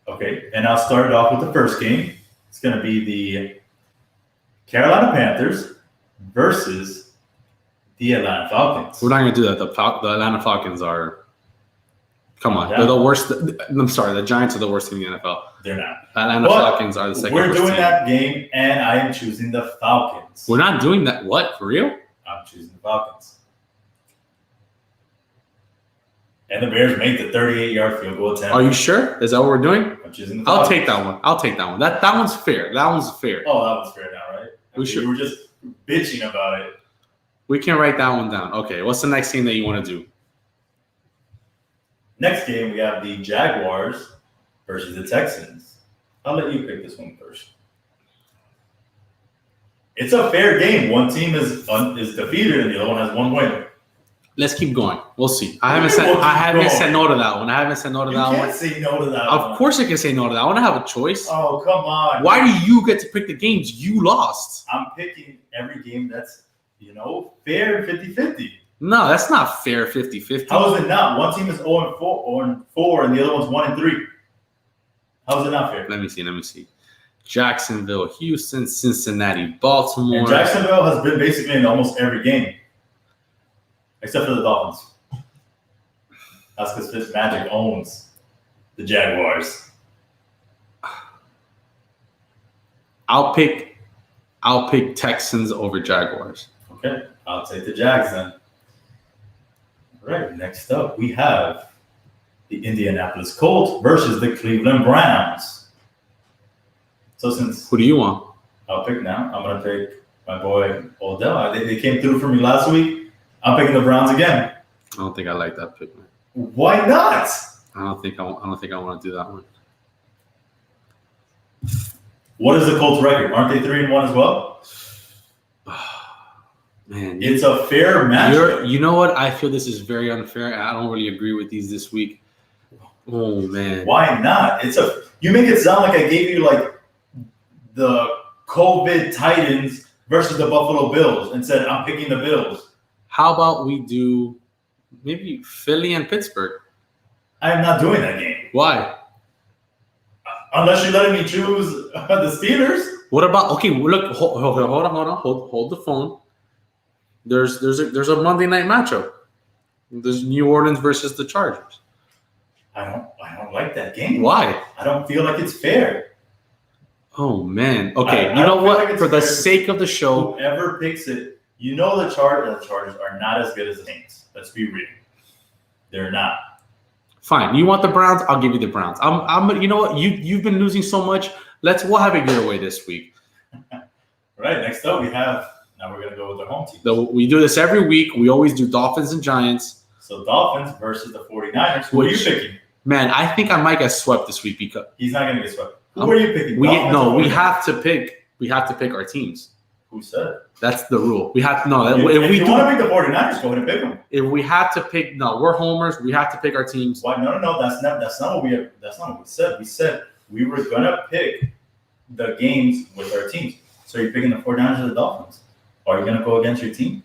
Okay, and I'll start it off with the first game. It's going to be the Carolina Panthers versus the Atlanta Falcons. We're not going to do that. The Atlanta Falcons are – come on. Yeah. They're the worst – I'm sorry. The Giants are the worst team in the NFL. They're not. Atlanta Falcons are the second worst team. We're doing team. that game, and I am choosing the Falcons. We're not doing that. What? For real? I'm choosing the Falcons. And the Bears make the 38-yard field goal attempt. Are you sure? Is that what we're doing? I'm choosing the Falcons. I'll take that one. That one's fair. Oh, that one's fair now, right? Okay, you were just bitching about it. We can write that one down. Okay, what's the next thing that you want to do? Next game, we have the Jaguars versus the Texans. I'll let you pick this one first. It's a fair game. One team is defeated and the other one has 1 win. Let's keep going. We'll see. I haven't said no to that one. You can't say no to that one. Of course I can say no to that. I want to have a choice. Oh, come on. Why do you get to pick the games you lost? I'm picking every game that's, fair 50-50. No, that's not fair 50-50. How is it not? One team is 0-4 and the other one's 1-3. How is it not fair? Let me see. Jacksonville, Houston, Cincinnati, Baltimore. And Jacksonville has been basically in almost every game. Except for the Dolphins. That's because Fitzmagic owns the Jaguars. I'll pick Texans over Jaguars. Okay, I'll take the Jags then. All right, next up we have the Indianapolis Colts versus the Cleveland Browns. So since Who do you want? I'll pick now, I'm going to pick my boy Odell. They came through for me last week. I'm picking the Browns again. I don't think I like that pick, man. Why not? I don't think I want to do that one. What is the Colts record? Aren't they 3-1 as well? Man, It's a fair match. You know what? I feel this is very unfair. I don't really agree with these this week. Oh man. Why not? You make it sound like I gave you like the COVID Titans versus the Buffalo Bills and said I'm picking the Bills. How about we do maybe Philly and Pittsburgh? I am not doing that game. Why? Unless you're letting me choose the Steelers. What about look, hold on, hold the phone. There's a Monday night matchup. There's New Orleans versus the Chargers. I don't like that game. Why? I don't feel like it's fair. Oh man. Okay, I you know don't feel what? like For the fair. sake of the show, Whoever picks it, you know the Chargers are not as good as the Saints. Let's be real. They're not. fine. You want the Browns? I'll give you the Browns. I'm. You know what? You've been losing so much. We'll have it your way this week. All right. Next up, now we're gonna go with the home team. We do this every week. We always do Dolphins and Giants. So Dolphins versus the 49ers. Who are you picking? Man, I think I might get swept this week because He's not gonna get swept. Who are you picking? we Dolphins or 49ers? have to pick our teams. Who said? That's the rule. We have to know. If you want to pick the 49ers, go ahead and pick them. If we have to pick, no, we're homers. We have to pick our teams. Why? No. That's not what we said. We said we were gonna pick the games with our teams. So you're picking the 49ers or the Dolphins? Or are you gonna go against your team?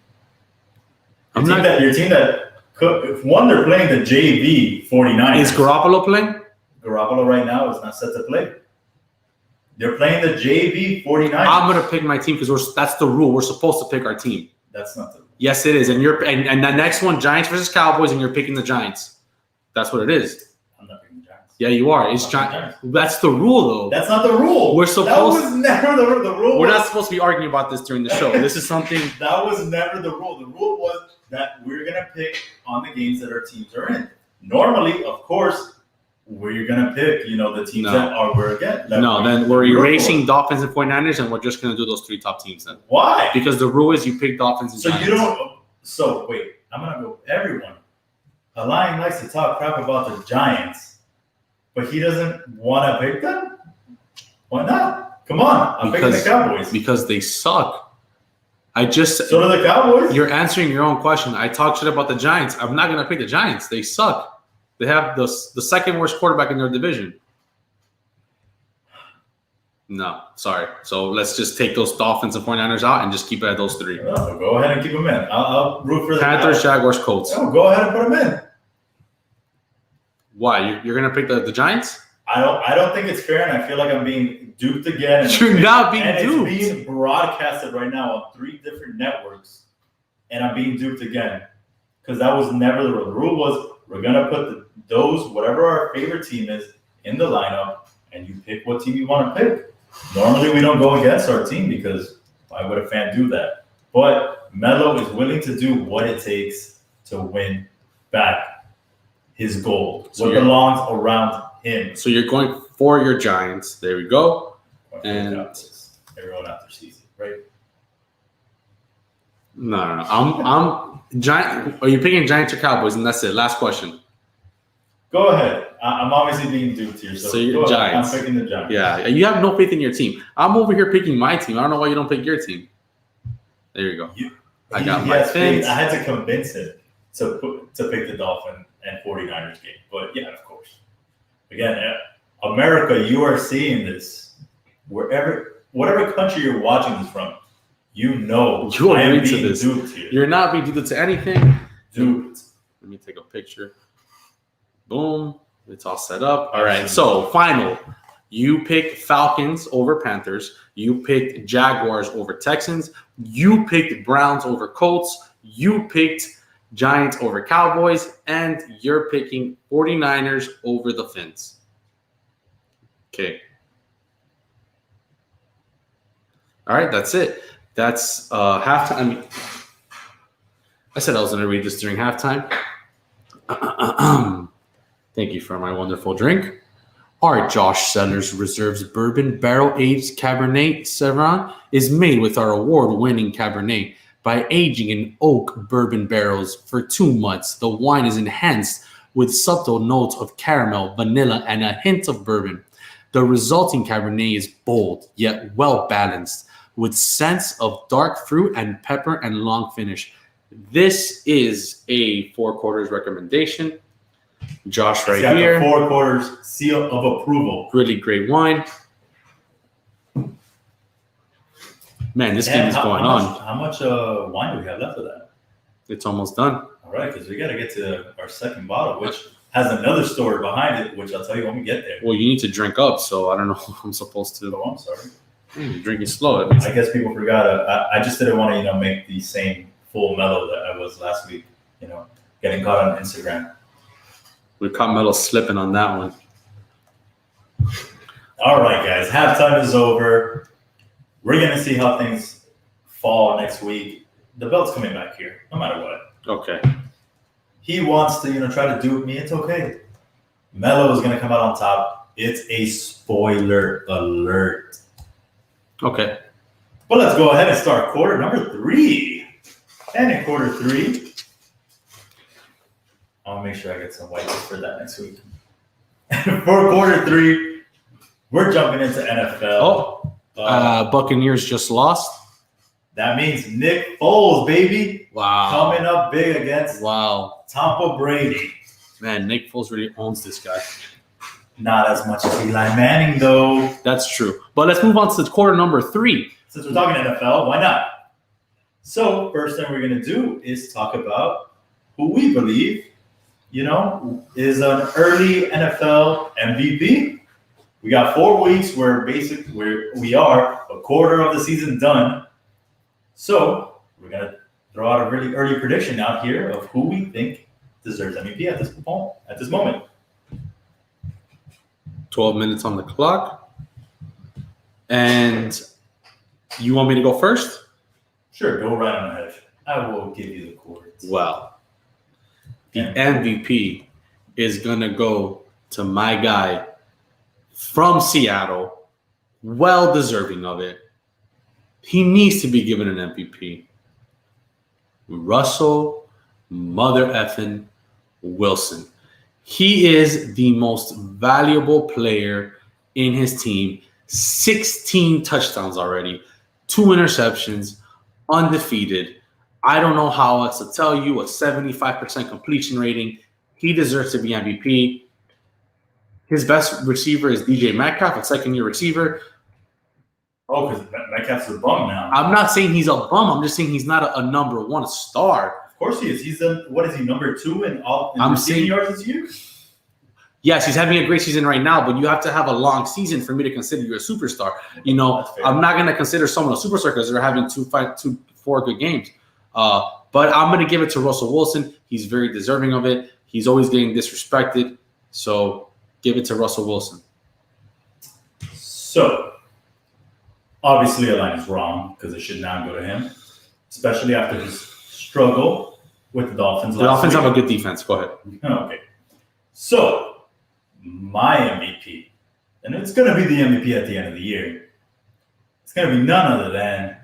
Your team that could, if one, they're playing the JV 49ers. Is Garoppolo playing? Garoppolo right now is not set to play. They're playing the JV 49ers. I'm gonna pick my team because that's the rule. We're supposed to pick our team. That's not the rule. Yes, it is. And and the next one, Giants versus Cowboys, and you're picking the Giants. That's what it is. I'm not picking the Giants. Yeah, you are. It's Giants. That's the rule, though. That's not the rule. That was never the rule. We're not supposed to be arguing about this during the show. This is something. That was never the rule. The rule was that we're gonna pick on the games that our teams are in. Normally, of course, we're gonna pick, the teams that are we're against. Then we're erasing Dolphins and 49ers, and we're just gonna do those three top teams then. Why? Because the rule is you pick Dolphins and Giants. So wait, I'm gonna go everyone. Alain likes to talk crap about the Giants, but he doesn't want to pick them. Why not? Come on, I'm picking the Cowboys because they suck. So do the Cowboys. You're answering your own question. I talk shit about the Giants. I'm not gonna pick the Giants. They suck. They have the second worst quarterback in their division. No, sorry. So let's just take those Dolphins and 49ers out and just keep it at those three. No, go ahead and keep them in. I'll root for the Panthers, Jaguars, Colts. No, go ahead and put them in. Why? You're gonna pick the Giants? I don't think it's fair, and I feel like I'm being duped again. You're not being duped. It's being broadcasted right now on 3 different networks, and I'm being duped again because that was never the rule. The rule was we're gonna put whatever our favorite team is in the lineup, and you pick what team you want to pick. Normally, we don't go against our team because why would a fan do that? But Melo is willing to do what it takes to win back his gold. What belongs around him. So you're going for your Giants. There we go. And everyone after season, right? No. I'm Giant. Are you picking Giants or Cowboys? And that's it. Last question. Go ahead. I'm obviously being duped here. So you're Giants. I'm picking the Giants. Yeah, you have no faith in your team. I'm over here picking my team. I don't know why you don't pick your team. There you go. I got my Fins. I had to convince him to pick the Dolphin and 49ers game. But yeah, of course. Again, America, you are seeing this. Whatever country you're watching this from, you are being duped here. You're not being duped to anything. Duped. Let me take a picture. Boom. It's all set up. All right. So, final. You picked Falcons over Panthers. You picked Jaguars over Texans. You picked Browns over Colts. You picked Giants over Cowboys. And you're picking 49ers over the Fins. Okay. All right. That's it. That's halftime. I said I was going to read this during halftime. Thank you for my wonderful drink. Our Josh Sellers Reserves Bourbon Barrel-Aged Cabernet Sauvignon is made with our award-winning Cabernet. By aging in oak bourbon barrels for 2 months, the wine is enhanced with subtle notes of caramel, vanilla, and a hint of bourbon. The resulting Cabernet is bold, yet well-balanced, with scents of dark fruit and pepper and long finish. This is a 4 quarters recommendation. Josh right here. The 4 quarters seal of approval. Really great wine. Man, this game is going on. How much wine do we have left of that? It's almost done. All right, because we got to get to our second bottle, which has another story behind it, which I'll tell you when we get there. Well, you need to drink up, so I don't know if I'm supposed to. Oh, I'm sorry. You're drinking slow. I guess people forgot. I just didn't want to, make the same full Melo that I was last week. Getting caught on Instagram. We caught Melo slipping on that one. All right, guys. Halftime is over. We're going to see how things fall next week. The belt's coming back here, no matter what. Okay. He wants to, try to do it me. It's okay. Melo is going to come out on top. It's a spoiler alert. Okay. But let's go ahead and start quarter number 3. And in quarter 3, I'll make sure I get some whites for that next week. For quarter 3, we're jumping into NFL. Buccaneers just lost. That means Nick Foles, baby. Wow. Coming up big against Tampa Brady. Man, Nick Foles really owns this guy. Not as much as Eli Manning, though. That's true. But let's move on to quarter number 3. Since we're talking NFL, why not? So, first thing we're going to do is talk about who we believe, is an early NFL MVP. We got 4 weeks where we are a quarter of the season done. So, we're going to throw out a really early prediction out here of who we think deserves MVP at this moment. 12 minutes on the clock. And you want me to go first? Sure, go right on ahead. I will give you the chords. Well, the MVP is going to go to my guy from Seattle, well deserving of it. He needs to be given an MVP. Russell Mother effing Wilson. He is the most valuable player in his team. 16 touchdowns already, 2 interceptions, undefeated. I don't know how else to tell you, a 75% completion rating. He deserves to be MVP. His best receiver is DJ Metcalf, a second-year receiver. Oh, because Metcalf's a bum now. I'm not saying he's a bum. I'm just saying he's not a number 1 star. Of course he is. He's what is he, number 2 in receiving yards this year? Yes, he's having a great season right now, but you have to have a long season for me to consider you a superstar. I'm not going to consider someone a superstar because they're having 4 good games. But I'm going to give it to Russell Wilson. He's very deserving of it. He's always getting disrespected. So give it to Russell Wilson. So, obviously, Alain is wrong because it should not go to him, especially after his struggle with the Dolphins. The Dolphins have a good defense. Go ahead. Okay. So, my MVP, and it's going to be the MVP at the end of the year, it's going to be none other than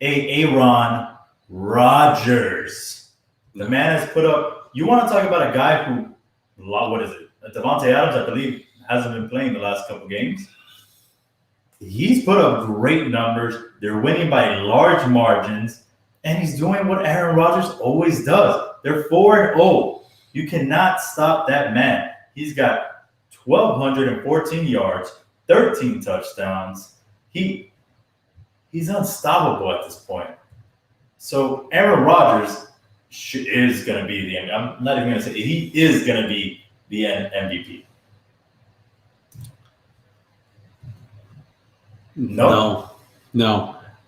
Aaron Rodgers. The man has put up, you want to talk about a guy who, what is it? Devontae Adams, I believe, hasn't been playing the last couple games. He's put up great numbers. They're winning by large margins, and he's doing what Aaron Rodgers always does. They're 4-0. You cannot stop that man. He's got 1,214 yards, 13 touchdowns. He's unstoppable at this point. So Aaron Rodgers is going to be the MVP. I'm not even going to say he is going to be the MVP. No.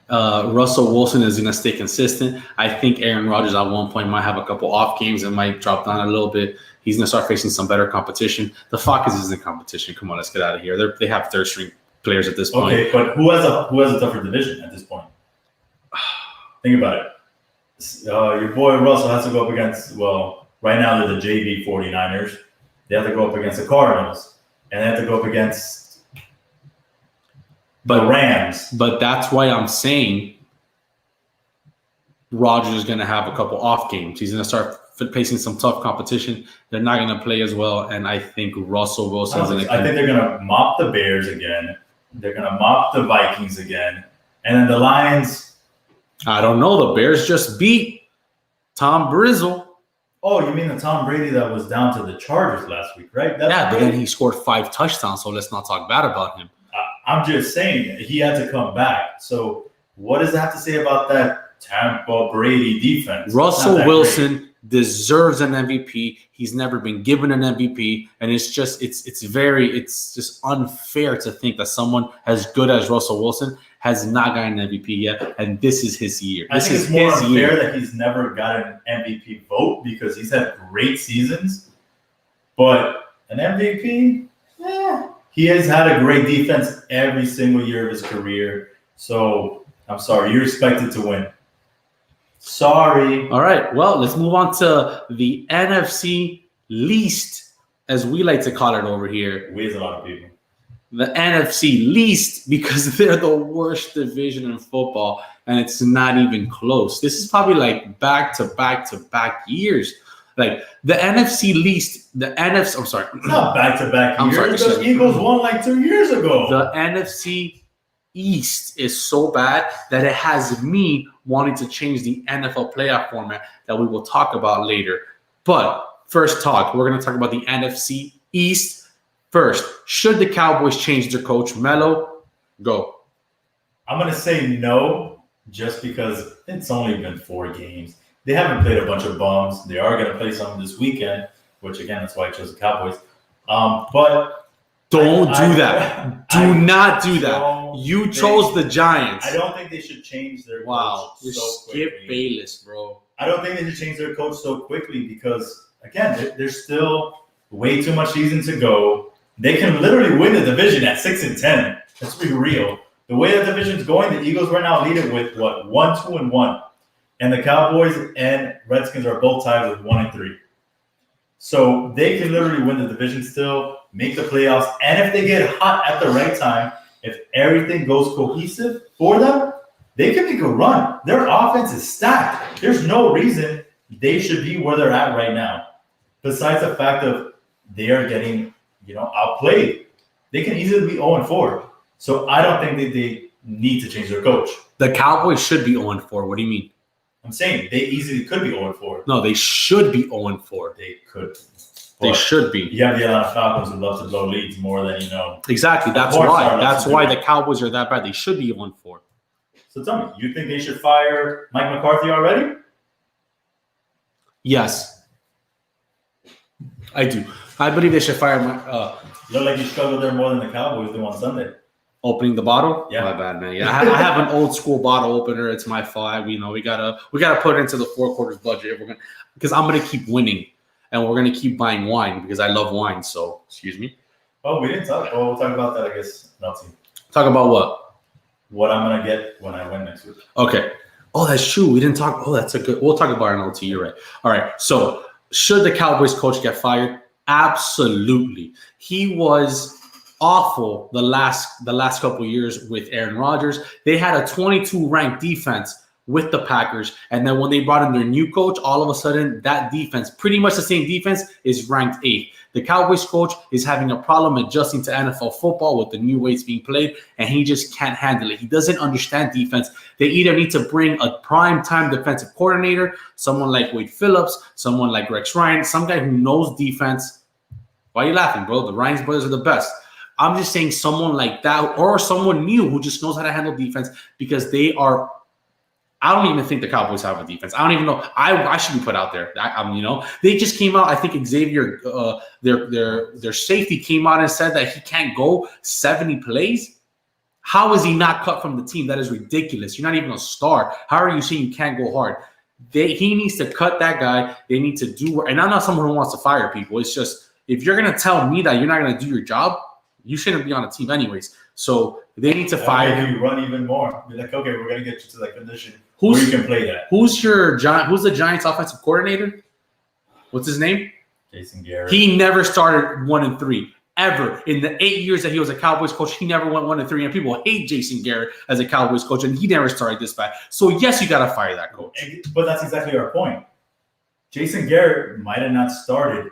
Russell Wilson is going to stay consistent. I think Aaron Rodgers at one point might have a couple off games and might drop down a little bit. He's going to start facing some better competition. The Falcons isn't competition. Come on, let's get out of here. They have third-string players at this point. Okay, but who has a tougher division at this point? Think about it. Your boy Russell has to go up against, right now they're the JV 49ers. They have to go up against the Cardinals. and they have to go up against the Rams. But that's why I'm saying Rodgers is going to have a couple off games. He's going to start facing some tough competition. They're not going to play as well, and I think Russell Wilson's going to. I think they're going to mop the Bears again. They're going to mop the Vikings again, and then the Lions. I don't know. The Bears just beat Tom Brizzle. Oh, you mean the Tom Brady that was down to the Chargers last week, right? But then he scored 5 touchdowns, so let's not talk bad about him. I'm just saying he had to come back. So what does that have to say about that Tampa Brady defense? Russell Wilson deserves an MVP. He's never been given an MVP, and it's just unfair to think that someone as good as Russell Wilson has not gotten an MVP yet, and this is his year. I think it's more unfair that he's never got an MVP vote because he's had great seasons, but an MVP, he has had a great defense every single year of his career. So I'm sorry, you're expected to win. Sorry. All right. Well, let's move on to the NFC least, as we like to call it over here. We as a lot of people. The NFC least, because they're the worst division in football, and it's not even close. This is probably like back-to-back years. Like the NFC least, I'm sorry. It's not back-to-back years. Sorry. The Eagles won like 2 years ago. The NFC East is so bad that it has me wanting to change the NFL playoff format that we will talk about later. But first we're going to talk about the NFC East. First, should the Cowboys change their coach? Melo, go. I'm going to say no, just because it's only been 4 games. They haven't played a bunch of bums. They are going to play some this weekend, which, again, that's why I chose the Cowboys. But don't do that. Do not do that. You chose the Giants. I don't think they should change their coach so quickly. Skip Bayless, bro. I don't think they should change their coach so quickly because, again, there's still way too much season to go. They can literally win the division at 6-10. Let's be real. The way the division's going, the Eagles right now lead it with 1-2-1, and the Cowboys and Redskins are both tied with 1-3. So they can literally win the division still, make the playoffs, and if they get hot at the right time, if everything goes cohesive for them, they can make a run. Their offense is stacked. There's no reason they should be where they're at right now, besides the fact of they are getting outplayed. They can easily be 0-4. So I don't think that they need to change their coach. The Cowboys should be 0-4. What do you mean? I'm saying they easily could be 0-4. No, they should be 0-4. They could. They should be. You have the Atlanta Falcons who love to blow leads more than Exactly. That's why. That's why the Cowboys are that bad. They should be 1-4. So tell me, you think they should fire Mike McCarthy already? Yes. I do. I believe they should fire Mike. Look like you struggled there more than the Cowboys do on Sunday. Opening the bottle? Yeah. My bad, man. Yeah, I have an old school bottle opener. It's my fault. We gotta put it into the 4 quarters budget. Because I'm gonna keep winning, and we're gonna keep buying wine because I love wine. So, excuse me. Oh, we didn't talk. Oh, we'll talk about that, I guess. Talk about what? What I'm gonna get when I win next week. Okay. Oh, that's true. We didn't talk. Oh, that's a good. We'll talk about it in OT. You're right. All right. So, should the Cowboys coach get fired? Absolutely. He was awful the last couple of years with Aaron Rodgers. They had a 22 ranked defense with the Packers, and then when they brought in their new coach, all of a sudden that defense, pretty much the same defense, is ranked 8th. The Cowboys coach is having a problem adjusting to NFL football with the new ways being played, and he just can't handle it. He doesn't understand defense. They either need to bring a prime-time defensive coordinator, someone like Wade Phillips, someone like Rex Ryan, some guy who knows defense. Why are you laughing, bro? The Ryan brothers are the best. I'm just saying someone like that or someone new who just knows how to handle defense because they are – I don't even think the Cowboys have a defense. I don't even know. I should be put out there. They just came out. I think Xavier, their safety came out and said that he can't go 70 plays. How is he not cut from the team? That is ridiculous. You're not even a star. How are you saying you can't go hard? He needs to cut that guy. They need to do – and I'm not someone who wants to fire people. It's just if you're going to tell me that you're not going to do your job, you shouldn't be on a team anyways. So they need to fire him. You run even more. Be like, okay, we're going to get you to that condition where you can play that. Who's the Giants offensive coordinator? What's his name? Jason Garrett. He never started 1-3. ever. In the 8 years that he was a Cowboys coach, he never went 1-3. And people hate Jason Garrett as a Cowboys coach, and he never started this bad. So, yes, you got to fire that coach. But that's exactly our point. Jason Garrett might have not started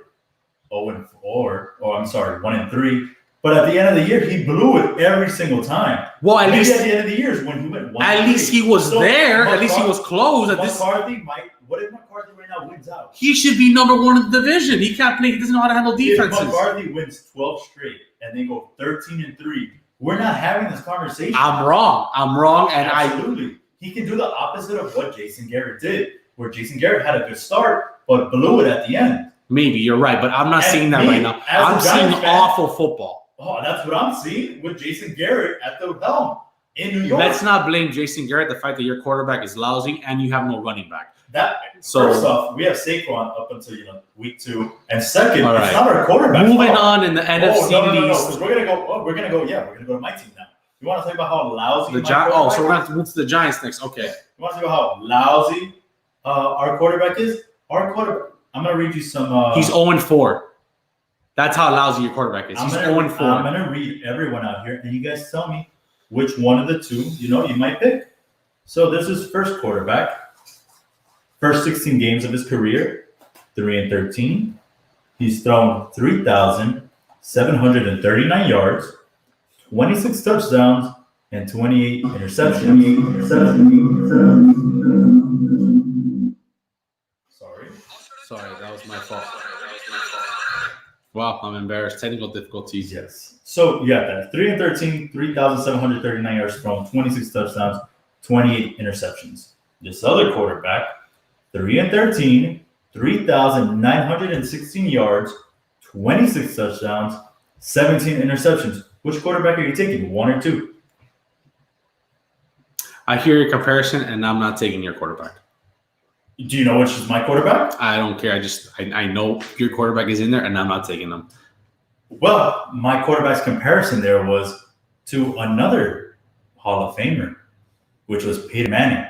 1-3. But at the end of the year, he blew it every single time. Well, at least at the end of the year is when he went 1-3. At least he was there. At least he was close. What if McCarthy right now wins out? He should be number one in the division. He can't play. He doesn't know how to handle defenses. If McCarthy wins 12 straight and they go 13-3, we're not having this conversation. I'm wrong. And Absolutely. He can do the opposite of what Jason Garrett did, where Jason Garrett had a good start, but blew it at the end. Maybe you're right, but I'm not seeing that right now. I'm seeing awful football. Oh, that's what I'm seeing with Jason Garrett at the helm in New York. Let's not blame Jason Garrett. The fact that your quarterback is lousy and you have no running back. First off, we have Saquon up until week 2, and second, it's not our quarterback. Moving on in the NFC East. We're gonna go to my team now. You want to talk about how lousy so we're going to move to the Giants next. Okay. You want to talk about how lousy our quarterback is? Our quarterback. I'm gonna read you some. He's 0-4. That's how lousy your quarterback is. He's 0-4. I'm going to read everyone out here, and you guys tell me which one of the two you might pick. So this is first quarterback. First 16 games of his career, 3-13. He's thrown 3,739 yards, 26 touchdowns, and 28 interceptions. Sorry, that was my fault. Wow, I'm embarrassed. Technical difficulties. Yes. So you got that. 3-13, 3,739 yards thrown, 26 touchdowns, 28 interceptions. This other quarterback, 3-13, 3,916 yards, 26 touchdowns, 17 interceptions. Which quarterback are you taking, 1 or 2? I hear your comparison, and I'm not taking your quarterback. Do you know which is my quarterback? I don't care. I know your quarterback is in there, and I'm not taking them. Well, my quarterback's comparison there was to another Hall of Famer, which was Peyton Manning.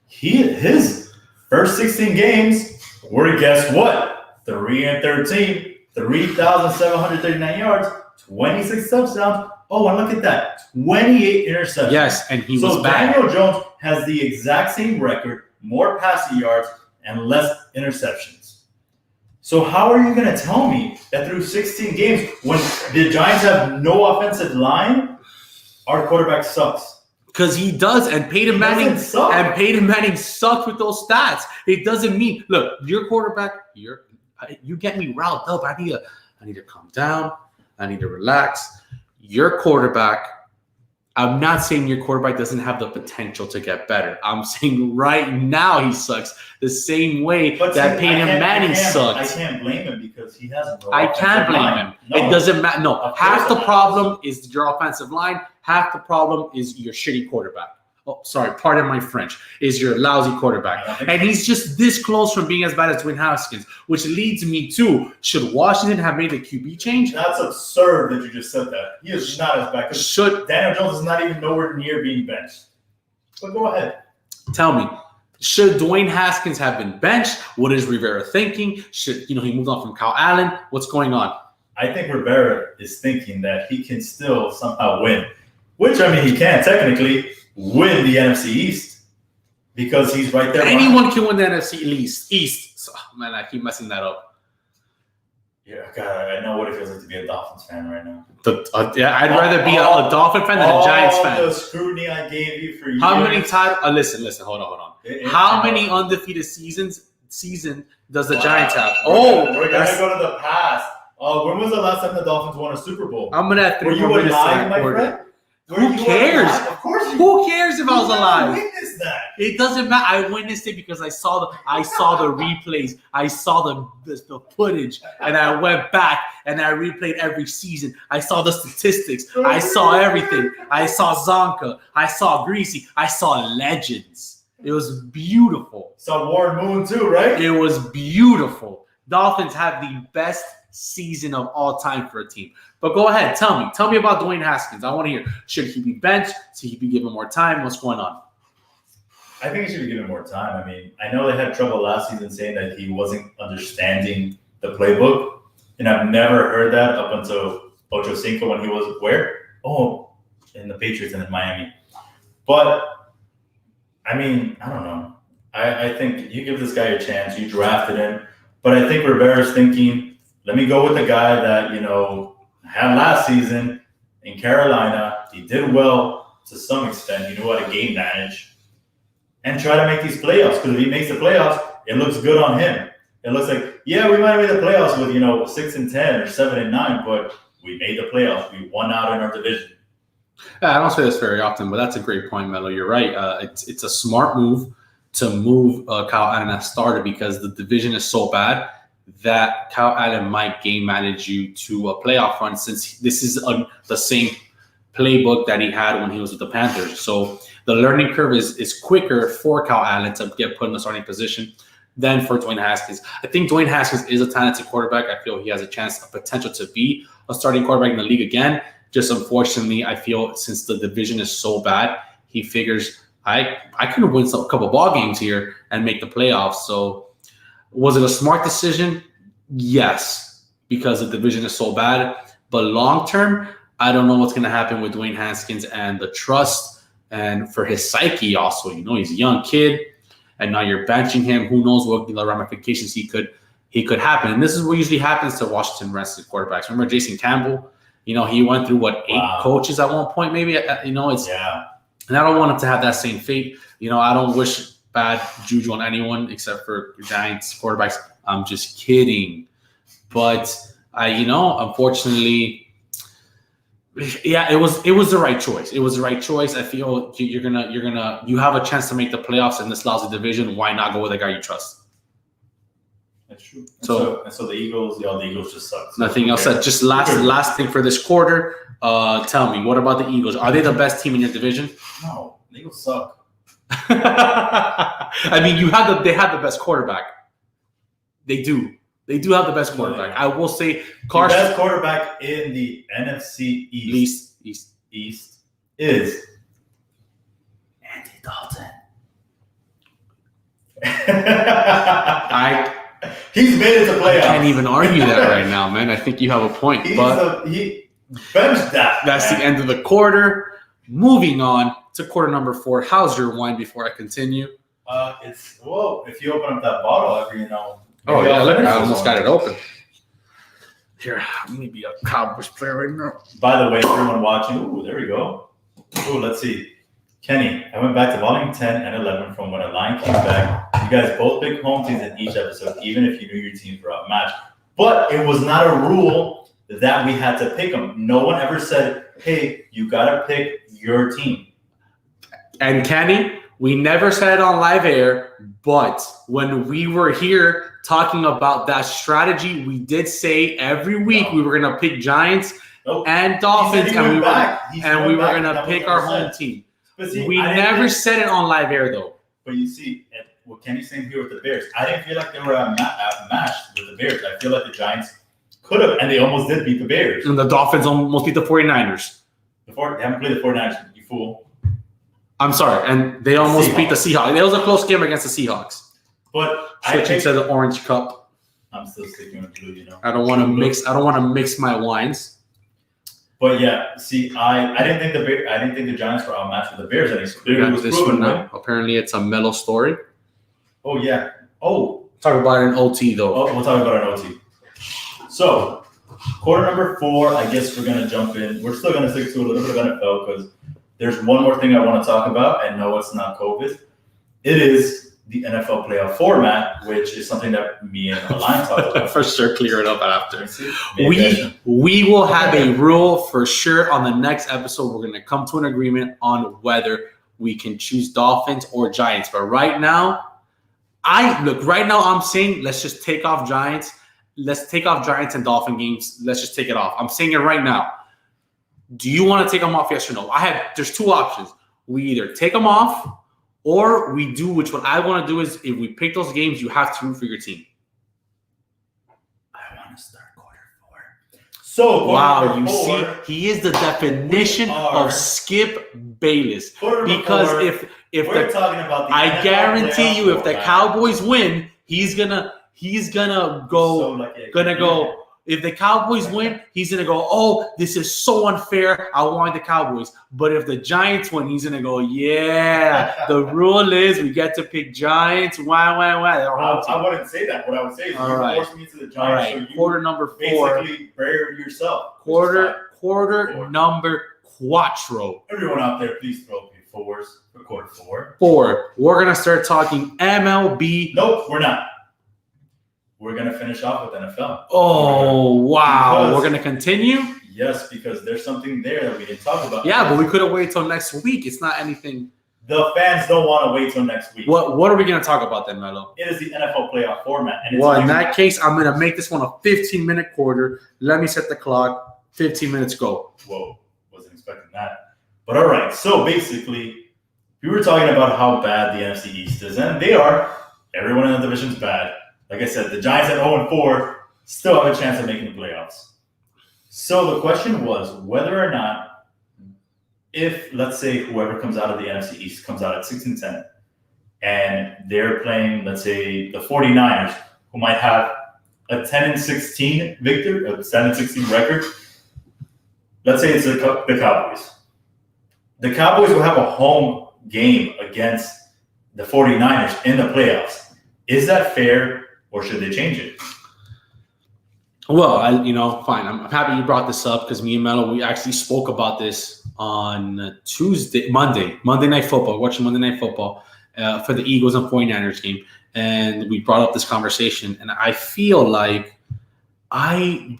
His first 16 games were, guess what? 3-13, 3,739 yards, 26 touchdowns. Oh, and look at that, 28 interceptions. Yes, and he was bad. Daniel Jones has the exact same record, more passing yards, and less interceptions. So how are you going to tell me that through 16 games, when the Giants have no offensive line, our quarterback sucks? Because he does, and Peyton Manning sucked with those stats. It doesn't mean, look, your quarterback, you get me riled up. I need to calm down. I need to relax. Your quarterback, I'm not saying your quarterback doesn't have the potential to get better. I'm saying right now he sucks the same way that Peyton Manning sucks. I can't blame him because he hasn't. I can't blame him. No. It doesn't matter. No, half the problem is your offensive line. Half the problem is your shitty quarterback. Oh, sorry, pardon my French. Is your lousy quarterback. And he's just this close from being as bad as Dwayne Haskins, which leads me to, should Washington have made a QB change? That's absurd that you just said that. He is not as bad. Daniel Jones is not even nowhere near being benched. But go ahead. Tell me, should Dwayne Haskins have been benched? What is Rivera thinking? Should he moved on from Kyle Allen? What's going on? I think Rivera is thinking that he can still somehow win, which, he can technically win the NFC East because he's right there. Anyone can win the NFC East. So, man, I keep messing that up. Yeah, God, I know what it feels like to be a Dolphins fan right now. I'd rather be a Dolphin fan than a Giants fan. All the scrutiny I gave you for years. How many times? Listen, hold on. How many undefeated season does the Giants have? We're gonna go to the past. When was the last time the Dolphins won a Super Bowl? I'm gonna have 3 more minutes to record. Who cares? Of course Who cares if I was alive? Witnessed that. It doesn't matter. I witnessed it because I saw the replays. I saw the footage, and I went back and I replayed every season. I saw the statistics. I saw everything. I saw Zonka. I saw Greasy. I saw legends. It was beautiful. Saw Warren Moon too, right? It was beautiful. Dolphins have the best season of all time for a team. But go ahead, tell me about Dwayne Haskins. I want to hear, should he be benched? Should he be given more time? What's going on? I think he should be given more time. I know they had trouble last season saying that he wasn't understanding the playbook, and I've never heard that up until Ocho Cinco when he was where? Oh, in the Patriots and in Miami. But, I mean, I don't know. I think you give this guy a chance. You drafted him. But I think Rivera's thinking, let me go with the guy that, had last season in Carolina. He did well to some extent. He knew how to game manage. And try to make these playoffs. Because if he makes the playoffs, it looks good on him. It looks like, yeah, we might have made the playoffs with, 6-10 or 7-9, but we made the playoffs. We won out in our division. Yeah, I don't say this very often, but that's a great point, Melo. You're right. It's a smart move to move Kyle Allen as starter because the division is so bad that Kyle Allen might game manage you to a playoff run since this is the same playbook that he had when he was with the Panthers. So the learning curve is quicker for Kyle Allen to get put in the starting position than for Dwayne Haskins. I think Dwayne Haskins is a talented quarterback. I feel he has a potential to be a starting quarterback in the league again. Just unfortunately, I feel since the division is so bad, he figures I can win a couple ball games here and make the playoffs. So was it a smart decision? Yes, because the division is so bad. But long term, I don't know what's going to happen with Dwayne Haskins and the trust and for his psyche also. He's a young kid, and now you're benching him. Who knows what the ramifications he could happen. And this is what usually happens to Washington Redskins quarterbacks. Remember Jason Campbell? He went through, 8 coaches at one point maybe? Yeah. And I don't want him to have that same fate. I don't wish bad juju on anyone except for Giants quarterbacks. I'm just kidding. But, unfortunately, yeah, it was the right choice. It was the right choice. I feel you have a chance to make the playoffs in this lousy division. Why not go with a guy you trust? That's true. So the Eagles, the Eagles just suck. So nothing else said. Just last thing for this quarter. Tell me, what about the Eagles? Are they the best team in your division? No, the Eagles suck. I mean, they have the best quarterback. They do. They do have the best quarterback. Yeah. I will say Carson. The best quarterback in the NFC East is Andy Dalton. He's made it to playoffs. I can't even argue that right now, man. I think you have a point. He benched that. That's the end of the quarter. Moving on to quarter number 4. How's your wine before I continue? If you open up that bottle, Oh, yeah, look, I almost got it open. Here, let me be a Cowboys player right now. By the way, everyone watching, there we go. Let's see. Kenny, I went back to volume 10 and 11 from when Alain came back. You guys both picked home teams in each episode, even if you knew your teams were outmatched. But it was not a rule that we had to pick them. No one ever said, hey, you got to pick your team. And Kenny, we never said it on live air, but when we were here talking about that strategy, we did say every week we were going to pick Giants and Dolphins, and we were going to pick our home team. See, we never said it on live air, though. But you see, what Kenny's saying here with the Bears, I didn't feel like they were matched with the Bears. I feel like the Giants could have, and they almost did beat the Bears. And the Dolphins almost beat the 49ers. They haven't played the 49ers, you fool. I'm sorry, and they almost beat the Seahawks. It was a close game against the Seahawks. But switching to the orange cup. I'm still sticking with blue, I don't want to mix my wines. But yeah, see, I didn't think the Giants were outmatched with the Bears. And it was this one now. Apparently, it's a Melo story. Oh yeah. Oh, talk about an OT though. Oh, we'll talk about an OT. So, quarter number 4. I guess we're gonna jump in. We're still gonna stick to a little bit of NFL because there's one more thing I want to talk about, and no, it's not COVID. It is the NFL playoff format, which is something that me and Alain talked about. For sure, clear it up after. We will have a rule for sure on the next episode. We're going to come to an agreement on whether we can choose Dolphins or Giants. But right now, I'm saying let's just take off Giants. Let's take off Giants and Dolphin games. Let's just take it off. I'm saying it right now. Do you want to take them off? Yes or no? There's 2 options. We either take them off, or we do, what I want to do is if we pick those games, you have to root for your team. I want to start quarter 4. So, wow, you see, he is the definition of Skip Bayless. Because if we're talking about the I guarantee you, if the Cowboys win, he's gonna go If the Cowboys win, he's going to go, oh, this is so unfair. I want the Cowboys. But if the Giants win, he's going to go, yeah, the rule is we get to pick Giants. Why? I wouldn't say that. What I would say is force me to the Giants. All right, so you quarter number 4. Basically, bury yourself. Quarter number quattro. Everyone out there, please throw up your 4s for quarter 4. 4. We're going to start talking MLB. Nope, we're not. We're going to finish off with NFL. Oh, wow. We're going to continue? Yes, because there's something there that we didn't talk about. Yeah, but we could have waited till next week. It's not anything. The fans don't want to wait till next week. What are we going to talk about then, Melo? It is the NFL playoff format. And in that case, I'm going to make this one a 15-minute quarter. Let me set the clock. 15 minutes go. Whoa, wasn't expecting that. But all right, so basically, we were talking about how bad the NFC East is, and they are. Everyone in the division's bad. Like I said, the Giants at 0-4 still have a chance of making the playoffs. So the question was whether or not, if, let's say, whoever comes out of the NFC East comes out at 6-10, and they're playing, let's say, the 49ers, who might have a 10-16 victory, a 10-16 record. Let's say it's the Cowboys. The Cowboys will have a home game against the 49ers in the playoffs. Is that fair? Or should they change it? Well, fine. I'm happy you brought this up because me and Melo, we actually spoke about this on Monday Night Football, watching Monday Night Football for the Eagles and 49ers game. And we brought up this conversation. And I feel like I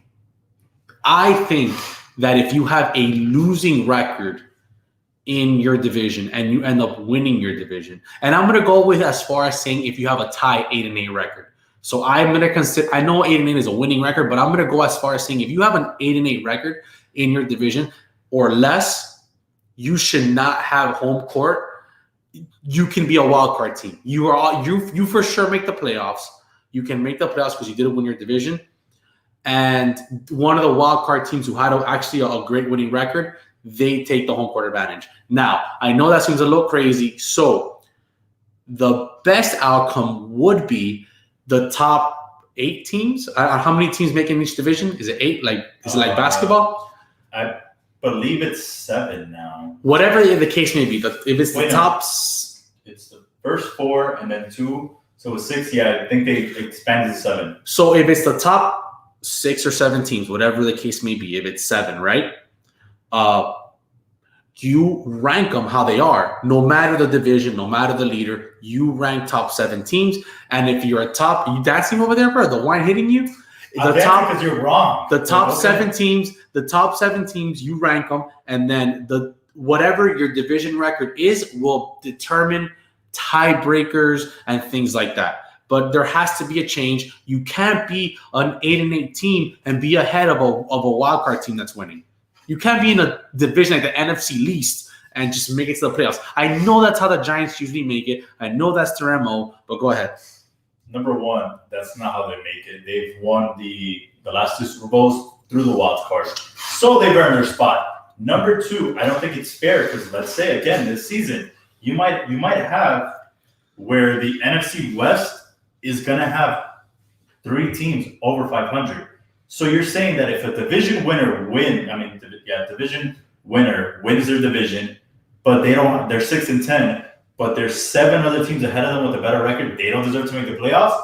think that if you have a losing record in your division and you end up winning your division, and I'm going to go with as far as saying if you have a tie 8-8 record. So I'm going to consider, I know 8-8 is a winning record, but I'm going to go as far as saying if you have an 8-8 record in your division or less, you should not have home court. You can be a wild card team. You for sure make the playoffs. You can make the playoffs because you didn't win your division. And one of the wild card teams who had actually a great winning record, they take the home court advantage. Now, I know that seems a little crazy. So the best outcome would be the top 8 teams. How many teams make in each division? Is it 8? Is it like basketball? I believe it's 7 now. Whatever the case may be, if it's the top, it's the first 4 and then 2. So it's 6. Yeah, I think they expanded to 7. So if it's the top 6 or 7 teams, whatever the case may be, if it's 7, right? You rank them how they are. No matter the division, no matter the leader, you rank top 7 teams. And if you're a top, you dancing over there, bro? The wine hitting you? Because you're wrong. The top 7 teams, you rank them, and then whatever your division record is will determine tiebreakers and things like that. But there has to be a change. You can't be an 8-8 team and be ahead of a wild card team that's winning. You can't be in a division like the NFC least and just make it to the playoffs. I know that's how the Giants usually make it. I know that's their MO, but go ahead. Number 1, that's not how they make it. They've won the last 2 Super Bowls through the wild card. So they've earned their spot. Number 2, I don't think it's fair because let's say, again, this season, you might have where the NFC West is going to have 3 teams over 500. So you're saying that if a division winner division winner wins their division, but they're 6-10, but there's 7 other teams ahead of them with a better record, they don't deserve to make the playoffs?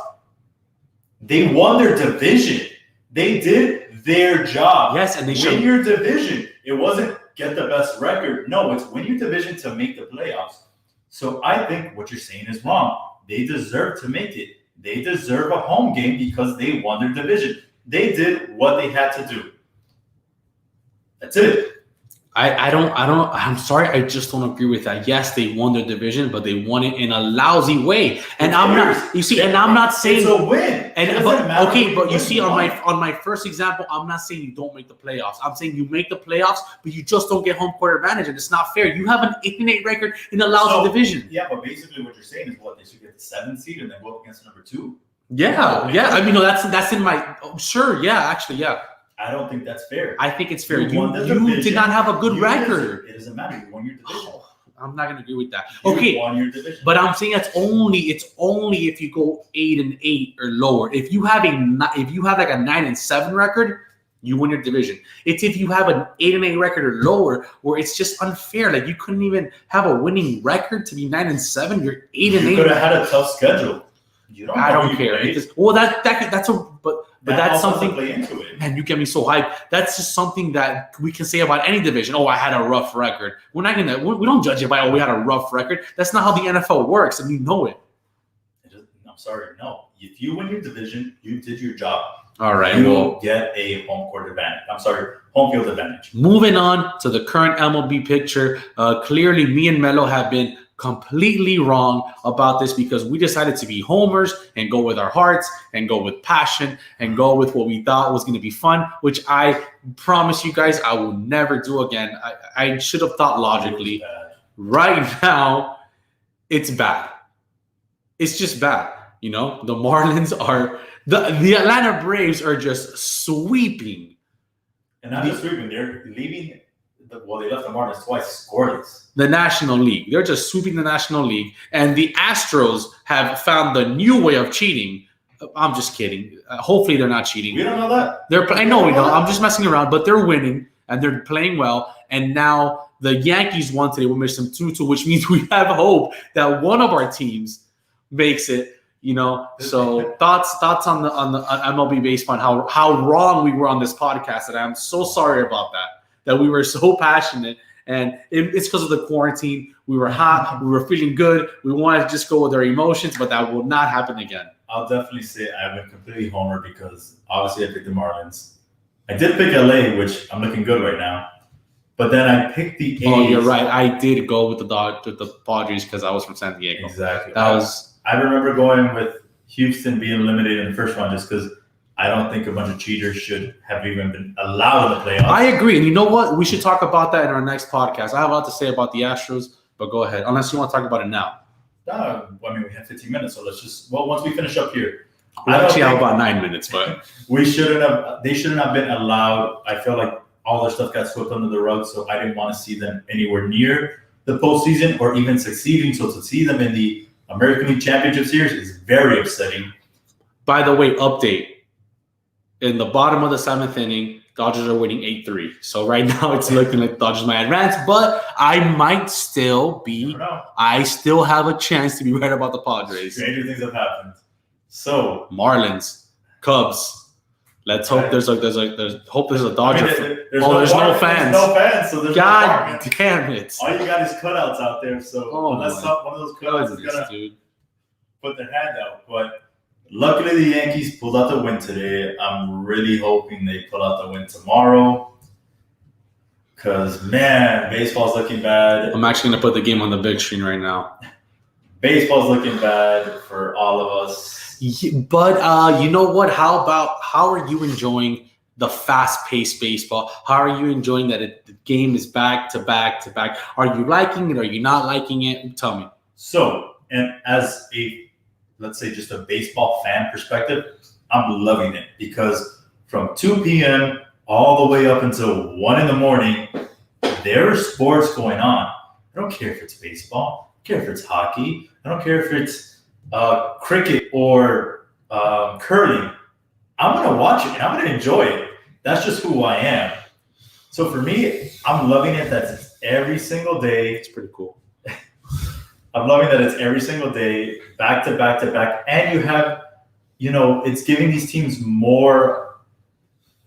They won their division. They did their job. Yes, and they should win your division. It wasn't get the best record. No, it's win your division to make the playoffs. So I think what you're saying is wrong. They deserve to make it. They deserve a home game because they won their division. They did what they had to do. That's it. I'm sorry, I just don't agree with that. Yes, they won their division, but they won it in a lousy way. And I'm not saying it's a win. But you see, on my first example, I'm not saying you don't make the playoffs. I'm saying you make the playoffs, but you just don't get home court advantage, and it's not fair. You have an 8-8 record in a lousy division. Yeah, but basically what you're saying is they should get the 7th seed and then go up against number 2. Yeah. I mean, no, that's in my sure. Yeah, actually, yeah. I don't think that's fair. I think it's fair. You did not have a good record. It doesn't matter. You won your division. I'm not gonna agree with that. You Okay, won your division. but I'm saying it's only if you go 8-8 or lower. If you have like a 9-7 record, you win your division. It's if you have an 8-8 record or lower, where it's just unfair. Like you couldn't even have a winning record to be 9-7. You're 8-8. You could have had a tough schedule. I don't care. But that's something. Play into it. Man, you get me so hyped. That's just something that we can say about any division. Oh, I had a rough record. We're not gonna. We don't judge it by we had a rough record. That's not how the NFL works, and you know it. I'm sorry, no. If you win your division, you did your job. All right, you will get a home field advantage. Moving on to the current MLB picture. Clearly, me and Melo have been completely wrong about this because we decided to be homers and go with our hearts and go with passion and go with what we thought was going to be fun, which I promise you guys I will never do again. I should have thought logically. Right now, it's bad. It's just bad. You know, the Marlins are the Atlanta Braves are just sweeping. And not just sweeping, they're leaving. They left the Marlins twice scoreless. The National League. They're just sweeping the National League. And the Astros have found the new way of cheating. I'm just kidding. Hopefully they're not cheating. We don't know that. I know we don't. I'm just messing around. But they're winning, and they're playing well. And now the Yankees won today. We'll miss them 2-2, which means we have hope that one of our teams makes it. You know, so thoughts on the MLB baseball and how wrong we were on this podcast. And I'm so sorry about that we were so passionate. And it's because of the quarantine. We were hot. We were feeling good. We wanted to just go with our emotions, but that will not happen again. I'll definitely say I went completely homer because obviously I picked the Marlins. I did pick LA, which I'm looking good right now. But then I picked the A's. Oh, you're right. I did go with the Padres because I was from San Diego. Exactly. I remember going with Houston being eliminated in the first round just because I don't think a bunch of cheaters should have even been allowed in the playoffs. I agree. And you know what? We should talk about that in our next podcast. I have a lot to say about the Astros, but go ahead. Unless you want to talk about it now. No, I mean, we have 15 minutes, so let's just – once we finish up here. We actually have about 9 minutes, but – they shouldn't have been allowed. I feel like all their stuff got swept under the rug, so I didn't want to see them anywhere near the postseason or even succeeding. So to see them in the American League Championship Series is very upsetting. By the way, update. In the bottom of the 7th inning, Dodgers are winning 8-3. So right now it's looking like Dodgers might advance, but I might still be – I still have a chance to be right about the Padres. Stranger things have happened. So Marlins, Cubs. Let's hope there's a Dodger. There's no fans. There's no fans, so there's God damn it! All you got is cutouts out there. So unless one of those cutouts is gonna put their hand out, but luckily the Yankees pulled out the win today. I'm really hoping they pull out the win tomorrow. Because man, baseball's looking bad. I'm actually gonna put the game on the big screen right now. Baseball's looking bad for all of us. But you know what? How are you enjoying the fast-paced baseball? How are you enjoying that the game is back to back to back? Are you liking it? Are you not liking it? Tell me. So, and as let's say just a baseball fan perspective, I'm loving it because from 2 p.m. all the way up until 1 in the morning, there are sports going on. I don't care if it's baseball. I don't care if it's hockey. I don't care if it's cricket or curling. I'm going to watch it and I'm going to enjoy it. That's just who I am. So for me, I'm loving it that it's every single day. It's pretty cool. I'm loving that it's every single day, back to back to back. And you have, it's giving these teams more,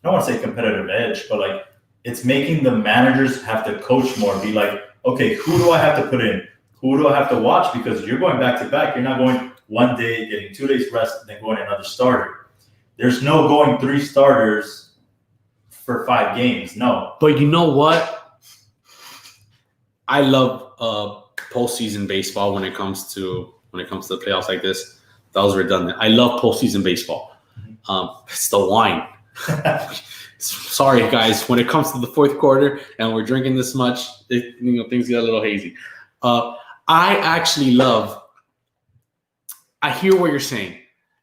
I don't want to say competitive edge, but like it's making the managers have to coach more, be like, okay, who do I have to put in? Who do I have to watch? Because you're going back to back. You're not going one day, getting 2 days rest, and then going another starter. There's no going 3 starters for 5 games. No. But you know what? I love postseason baseball when it comes to the playoffs like this. That was redundant. I love postseason baseball. It's the wine. Sorry, guys. When it comes to the fourth quarter and we're drinking this much, things get a little hazy. I actually I hear what you're saying,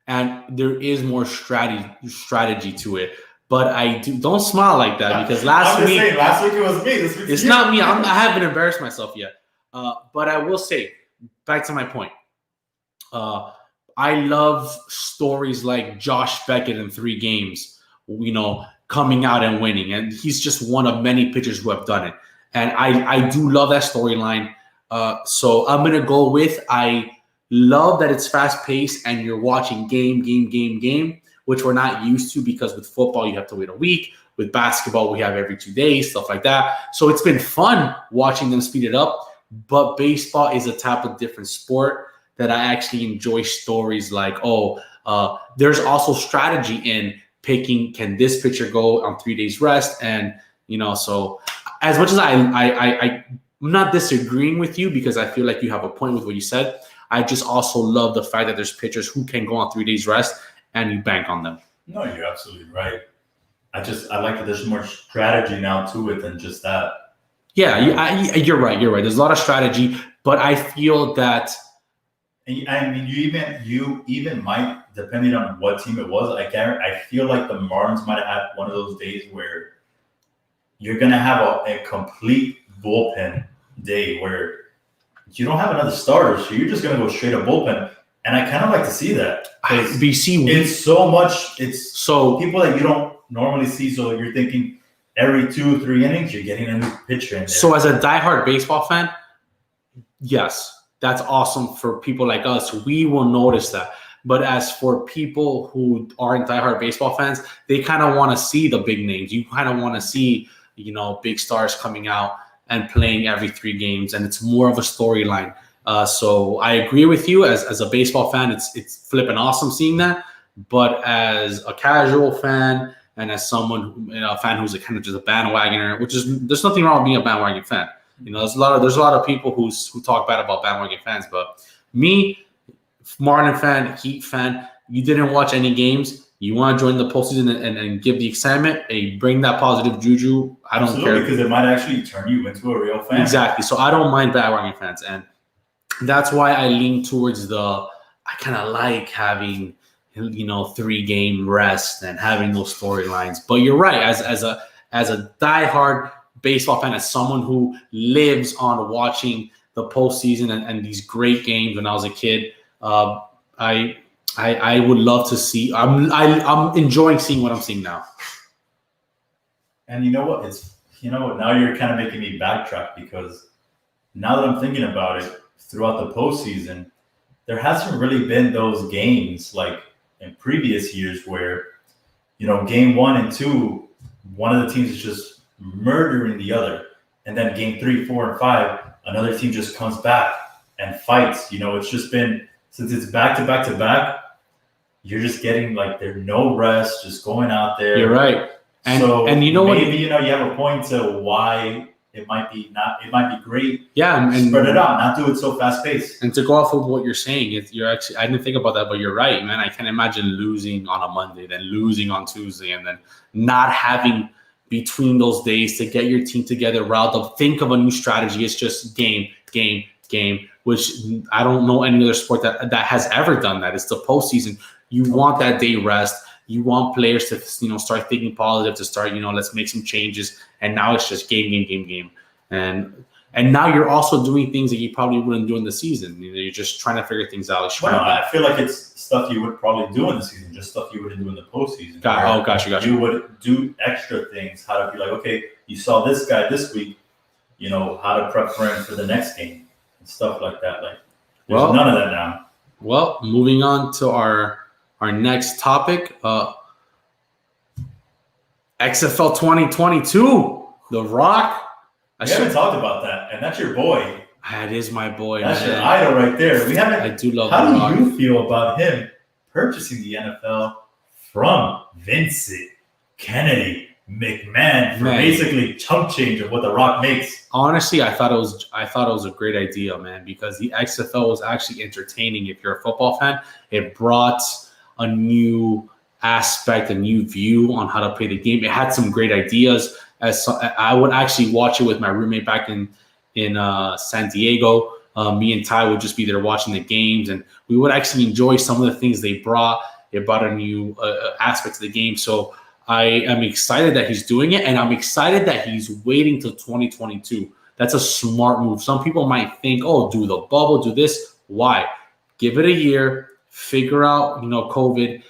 and there is more strategy to it. But don't smile like that because last week it was me. This week it's not me. I haven't embarrassed myself yet. But I will say, back to my point, I love stories like Josh Beckett in 3 games, coming out and winning. And he's just one of many pitchers who have done it. And I do love that storyline. So I'm going to go with, I love that it's fast-paced and you're watching game, which we're not used to because with football, you have to wait a week. With basketball, we have every 2 days, stuff like that. So it's been fun watching them speed it up. But baseball is a type of different sport that I actually enjoy stories like, there's also strategy in picking, can this pitcher go on 3 days rest? And, so as much as I'm not disagreeing with you because I feel like you have a point with what you said, I just also love the fact that there's pitchers who can go on 3 days rest and you bank on them. No, you're absolutely right. I like that there's more strategy now to it than just that. Yeah, you're right. There's a lot of strategy, but I feel that. I mean, you even might, depending on what team it was, I feel like the Marlins might have had one of those days where you're going to have a complete bullpen day where you don't have another starter, so you're just going to go straight up bullpen. And I kind of like to see that. It's so much. It's so people that you don't normally see. So you're thinking every 2-3 innings, you're getting a new pitcher in there. So as a diehard baseball fan, yes, that's awesome for people like us. We will notice that. But as for people who aren't diehard baseball fans, they kind of want to see the big names. You kind of want to see, big stars coming out and playing every 3 games, and it's more of a storyline. So I agree with you. As a baseball fan, it's flipping awesome seeing that. But as a casual fan and as someone, a fan who's kind of just a bandwagoner, there's nothing wrong with being a bandwagon fan. There's a lot of people who talk bad about bandwagon fans, but me, Marlin fan, Heat fan, you didn't watch any games. You want to join the postseason and give the excitement, bring that positive juju. I don't care because it might actually turn you into a real fan. Exactly. So I don't mind bandwagon fans, and that's why I lean towards I kind of like having 3-game rest and having those storylines. But you're right, as a diehard baseball fan, as someone who lives on watching the postseason and these great games when I was a kid, I would love to see. I'm enjoying seeing what I'm seeing now. And you know what? Now you're kind of making me backtrack because now that I'm thinking about it, throughout the postseason, there hasn't really been those games like in previous years where, game 1 and 2, one of the teams is just murdering the other. And then game 3, 4, and 5, another team just comes back and fights. It's just been, since it's back to back to back, you're just getting there's no rest, just going out there. You're right. And maybe, you have a point to why it might be great. Yeah, and spread it out, not do it so fast paced. And to go off of what you're saying, I didn't think about that, but you're right, man. I can imagine losing on a Monday, then losing on Tuesday, and then not having between those days to get your team together, riled up, think of a new strategy. It's just game, which I don't know any other sport that has ever done that. It's the postseason. You want that day rest. You want players to, start thinking positive, to start, let's make some changes. And now it's just game. And now you're also doing things that you probably wouldn't do in the season. You're just trying to figure things out. I feel like it's stuff you would probably do in the season, just stuff you wouldn't do in the postseason. Gotcha. You would do extra things. How to be like, okay, you saw this guy this week, how to prep for him for the next game and stuff like that. There's none of that now. Well, moving on to our next topic, XFL 2022, The Rock. We haven't talked about that, and that's your boy. That is my boy. That's your idol right there. I do love The Rock. How do you feel about him purchasing the NFL from Vincent Kennedy McMahon for basically chump change of what The Rock makes? Honestly, I thought it was a great idea, man, because the XFL was actually entertaining. If you're a football fan, it brought a new aspect, a new view on how to play the game. It had some great ideas. I would actually watch it with my roommate back in San Diego. Me and Ty would just be there watching the games, and we would actually enjoy some of the things they brought. It brought a new aspect to the game. So I am excited that he's doing it, and I'm excited that he's waiting till 2022 That's a smart move. Some people might think, oh, do the bubble, do this. Why? Give it a year, figure out, COVID,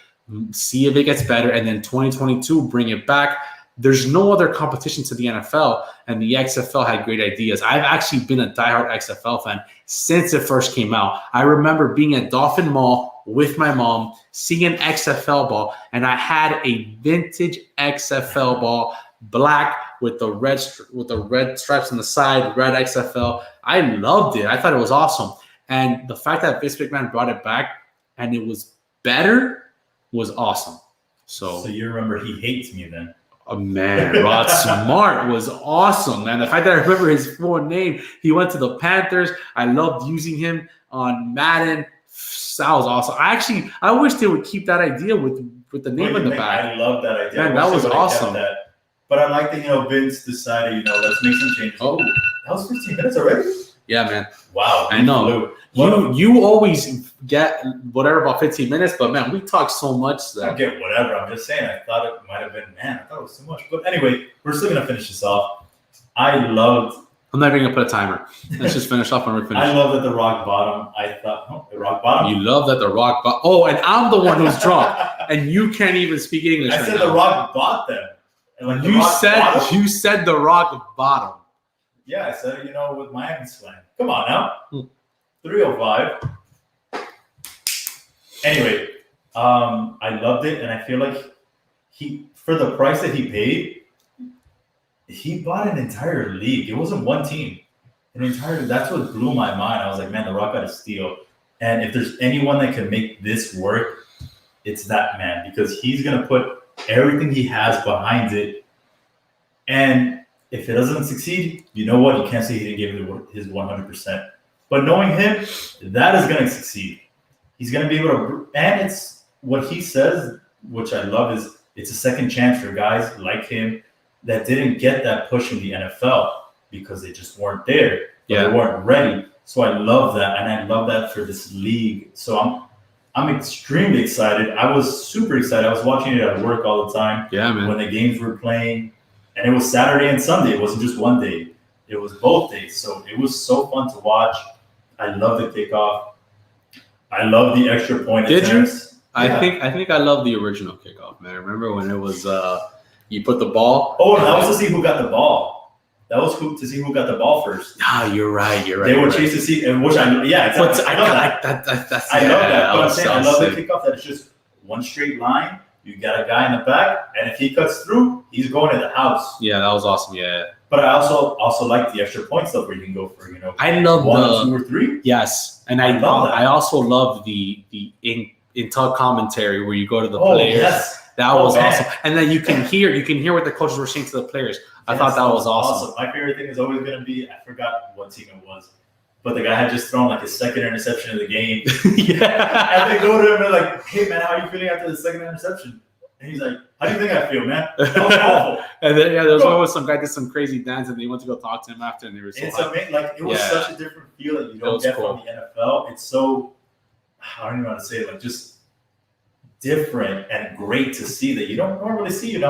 see if it gets better, and then 2022, bring it back. There's no other competition to the NFL, and the XFL had great ideas. I've actually been a diehard XFL fan since it first came out. I remember being at Dolphin Mall with my mom, seeing an XFL ball, and I had a vintage XFL ball, black with the red stripes on the side, red XFL. I loved it. I thought it was awesome. And the fact that Vince McMahon brought it back and it was better was awesome. So you remember he hates me then? Oh, man, Rod Smart was awesome, man. The fact that I remember his full name, he went to the Panthers. I loved using him on Madden. That was awesome. I wish they would keep that idea with the name in the back. I love that idea. Man, that was awesome. But I like that, Vince decided, let's make some changes. Oh, that was 15 minutes already? Yeah, man. Wow. I know. You always get whatever about 15 minutes, but, man, we talk so much that... I don't get whatever. I'm just saying. I thought it might have been, I thought it was too much. But anyway, we're still going to finish this off. I'm not even going to put a timer. Let's just finish off when we're finished. I love that the rock bottom. The rock bottom. You love that the rock bottom. Oh, and I'm the one who's drunk, and you can't even speak English. I said the rock bought them. And you said the rock bottom. Yeah, I said it, with Miami slang. Come on now. 305. Anyway, I loved it, and I feel like for the price that he paid, he bought an entire league. It wasn't one team. That's what blew my mind. I was like, man, The Rock got a steal. And if there's anyone that can make this work, it's that man, because he's going to put everything he has behind it. And if it doesn't succeed, you know what? You can't say he didn't give it his 100%. But knowing him, that is going to succeed. He's going to be able to, and it's what he says, which I love, is it's a second chance for guys like him that didn't get that push in the NFL because they just weren't there. They weren't ready. So I love that, and I love that for this league. So I'm extremely excited. I was super excited. I was watching it at work all the time. Yeah, man. When the games were playing, and it was Saturday and Sunday. It wasn't just one day. It was both days. So it was so fun to watch. I love the kickoff. I love the extra point attempts. I think I love the original kickoff, man. Remember when it was you put the ball? Oh, that was to see who got the ball. That was to see who got the ball first. Ah, you're right. They would chase to see, and which I love that. I love that. But I'm saying I love the kickoff that it's just one straight line. You got a guy in the back, and if he cuts through, he's going to the house. Yeah, that was awesome. Yeah. But I also like the extra point stuff where you can go for, I love 1, 2, or 3. Yes, and I love that. I also love the intel commentary where you go to the players. Yes. That was awesome. And then you can hear what the coaches were saying to the players. I thought that was awesome. My favorite thing is always going to be, I forgot what team it was, but the guy had just thrown like his second interception of the game. Yeah. And they go to him and they're like, hey, man, how are you feeling after the second interception? And he's like, how do you think I feel, man? That was awful. And then, there was always some guy did some crazy dance and they went to go talk to him after and they were so it was such a different feel that you don't get from the NFL. It's so, I don't even know how to say it, like just different and great to see that you don't normally see,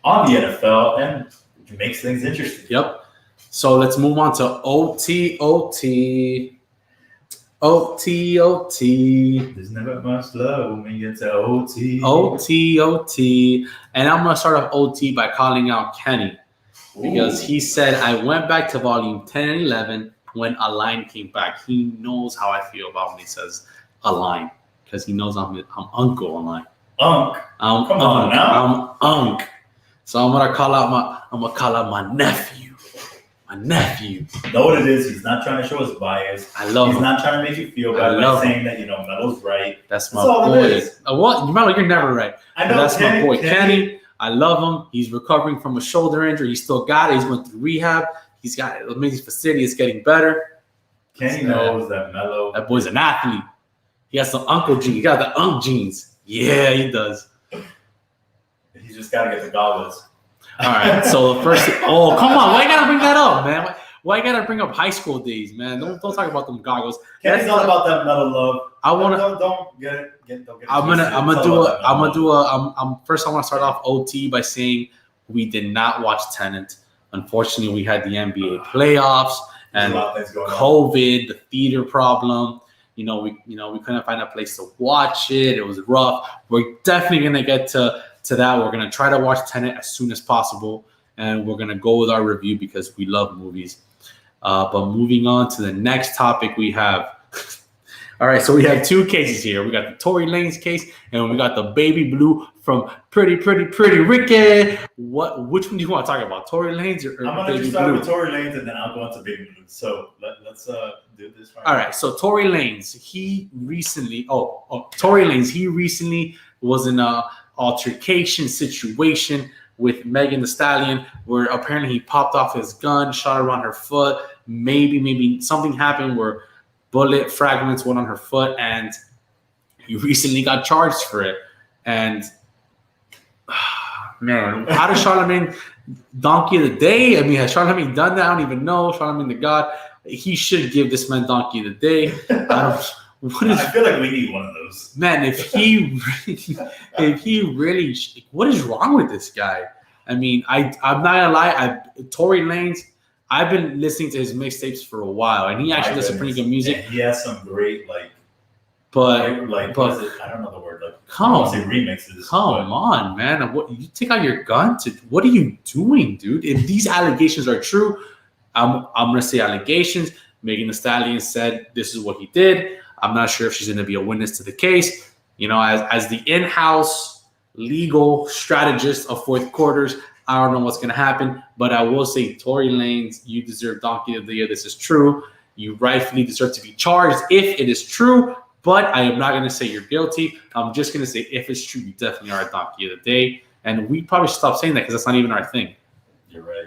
on the NFL, and it makes things interesting. Yep. So let's move on to OT. There's never much love when you get to OT. OT. And I'm going to start off OT by calling out Kenny. Because he said, I went back to volume 10 and 11 when Alain came back. He knows how I feel about when he says Alain. Because he knows I'm Uncle Alain. Come on now. I'm Unc. So I'm gonna call out my nephew. My nephew. Know what it is? He's not trying to show his bias. I love him. He's not trying to make you feel bad by saying that Melo's right. That's my boy. What? Melo, you're never right. I know. That's my boy Kenny. I love him. He's recovering from a shoulder injury. He's still got it. He's went through rehab. He's got an amazing facility. It's getting better. Kenny knows that Melo. That boy's an athlete. He has some uncle genes. He got the Unc genes. Yeah, he does. He's just got to get the goggles. All right. So the first. Oh, come on. Why you gotta bring that up, man? Why you gotta bring up high school days, man? Don't talk about them goggles. Kenny's not about that Melo love. I want to. Don't get it. Don't get it. I'm gonna do a. First, I want to start off OT by saying we did not watch Tenet. Unfortunately, we had the NBA playoffs and a lot of things going on. COVID, the theater problem. We couldn't find a place to watch it. It was rough. We're definitely gonna get to that. We're gonna try to watch Tenet as soon as possible, and we're gonna go with our review because we love movies. But moving on to the next topic, we have. All right, so we have two cases here. We got the Tory Lanez case, and we got the baby blue from Pretty Ricky. Which one do you want to talk about, Tory Lanez or I'm gonna just start with Tory Lanez, and then I'll go into baby blue. So let's do this. All right, so Tory Lanez, he recently was in a altercation situation with Megan Thee Stallion, where apparently he popped off his gun, shot her on her foot. Maybe something happened where bullet fragments went on her foot, and he recently got charged for it. And man, how does Charlamagne Donkey of the Day? I mean, has Charlamagne done that? I don't even know. Charlamagne the God, he should give this man Donkey of the Day. I feel like we need one of those. Man, if he really, what is wrong with this guy? I mean, I'm not gonna lie. Tory Lanez, I've been listening to his mixtapes for a while, and he actually does some pretty good music. And he has some great what is it? I don't know the word. Remixes. Come on, man! What, you take out your gun? What are you doing, dude? If these allegations are true, I'm gonna say allegations. Megan Thee Stallion said this is what he did. I'm not sure if she's gonna be a witness to the case. As the in-house legal strategist of fourth quarters, I don't know what's going to happen, but I will say, Tory Lanez, you deserve Donkey of the Year. This is true. You rightfully deserve to be charged if it is true, but I am not going to say you're guilty. I'm just going to say if it's true, you definitely are a Donkey of the Day. And we probably should stop saying that because that's not even our thing. You're right.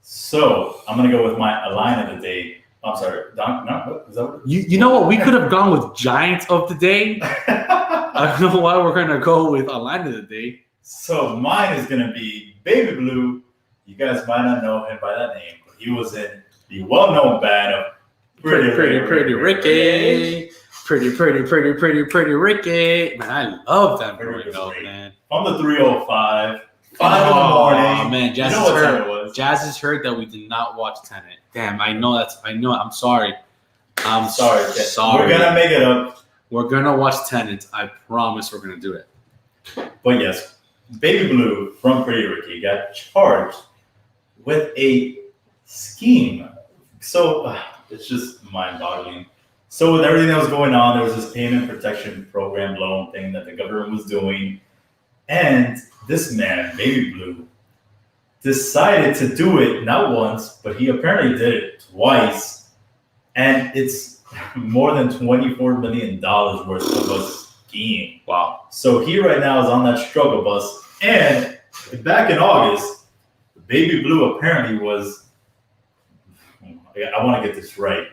So I'm going to go with my Alain of the Day. I'm sorry. Is that what you know what? We could have gone with Giant of the Day. I don't know why we're going to go with Alain of the Day. So mine is going to be Baby Blue. You guys might not know him by that name, but he was in the well-known band of Pretty Ricky. Pretty Ricky. Man, I love that growing up, man. From the 305. 5 in the morning. Oh, man, Jazz has heard that we did not watch Tenet. Damn, I know. I'm sorry. I'm sorry. We're going to make it up. We're going to watch Tenet. I promise we're going to do it. But yes, Baby Blue from Pretty Ricky got charged with a scheme. So it's just mind-boggling. So with everything that was going on, there was this payment protection program loan thing that the government was doing. And this man, Baby Blue, decided to do it not once, but he apparently did it twice. And it's more than $24 million worth of a scheme. Wow. So he right now is on that struggle bus. And back in August, Baby Blue apparently was, I want to get this right.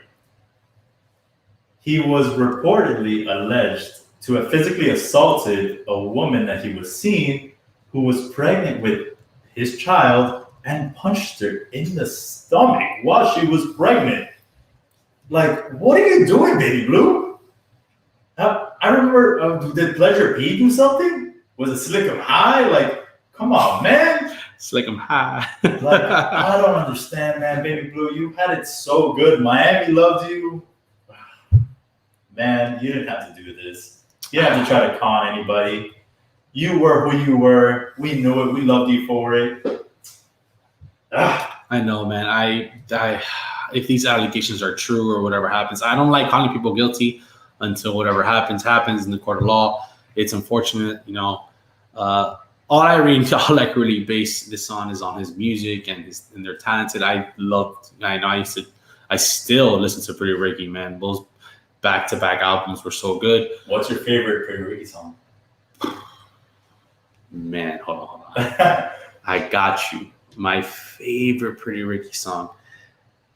He was reportedly alleged to have physically assaulted a woman that he was seeing who was pregnant with his child and punched her in the stomach while she was pregnant. Like, what are you doing, Baby Blue? I remember, did Pleasure P do something? Was it Slick 'em High? Like, come on, man. Slick 'em High. Like, I don't understand, man. Baby Blue, you had it so good. Miami loved you. Man, you didn't have to do this. You didn't have to try to con anybody. You were who you were. We knew it. We loved you for it. I know, man. I if these allegations are true or whatever happens, I don't like calling people guilty until whatever happens in the court of law. It's unfortunate, all I really base this on is on his music and they're talented. I still listen to Pretty Ricky, man. Those back-to-back albums were so good. What's your favorite Pretty Ricky song? Man, hold on. I got you. My favorite Pretty Ricky song.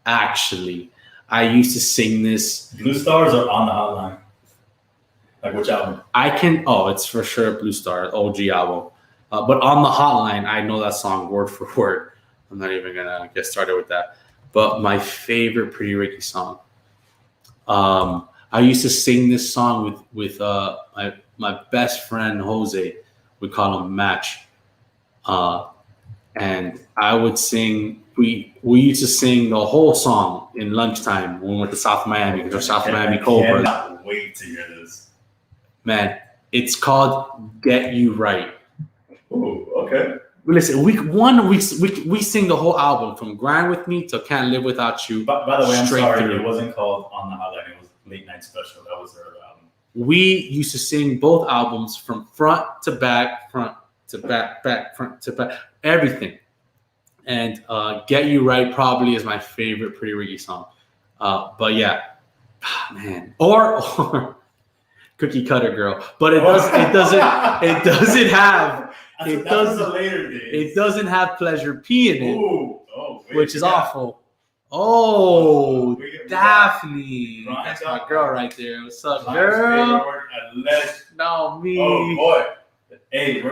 Actually, I used to sing this. Blue Stars or On the Hotline? Like which album? It's for sure Blue Star, OG album. But On the Hotline, I know that song word for word. I'm not even gonna get started with that. But my favorite Pretty Ricky song. I used to sing this song with my best friend Jose. We call him Match. and I would sing. We used to sing the whole song in lunchtime when we went to South Miami because we're South Miami Cobras. I cannot wait to hear this. Man, it's called "Get You Right." Ooh, okay. Listen, week one, we sing the whole album from "Grind with Me" to "Can't Live Without You." By the way, I'm straight sorry, through. it wasn't called On the Hotline. It was Late Night Special. That was their other album. We used to sing both albums from front to back, front to back, front to back, everything. And "Get You Right" probably is my favorite Pretty Ricky song. But yeah, man, or Cookie Cutter Girl. But it doesn't have it doesn't have Pleasure P in it, which is awful. Oh, Daphne, that's my girl right there. What's up, girl? No, me. Oh boy. Hey,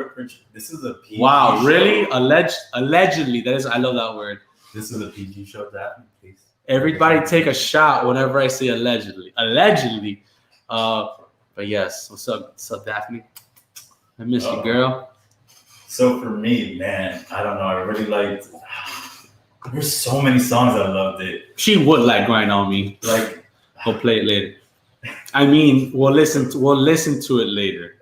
this is a PG Wow, show. really? Allegedly, that is. I love that word. This is a PG show, Daphne, please. Everybody take a shot whenever I say allegedly. Allegedly. But yes, what's up, Daphne? I miss you, girl. So for me, man, I don't know. I really liked. There's so many songs I loved it. She would like "Grind on Me." Like, We'll play it later. I mean, we'll listen to it later.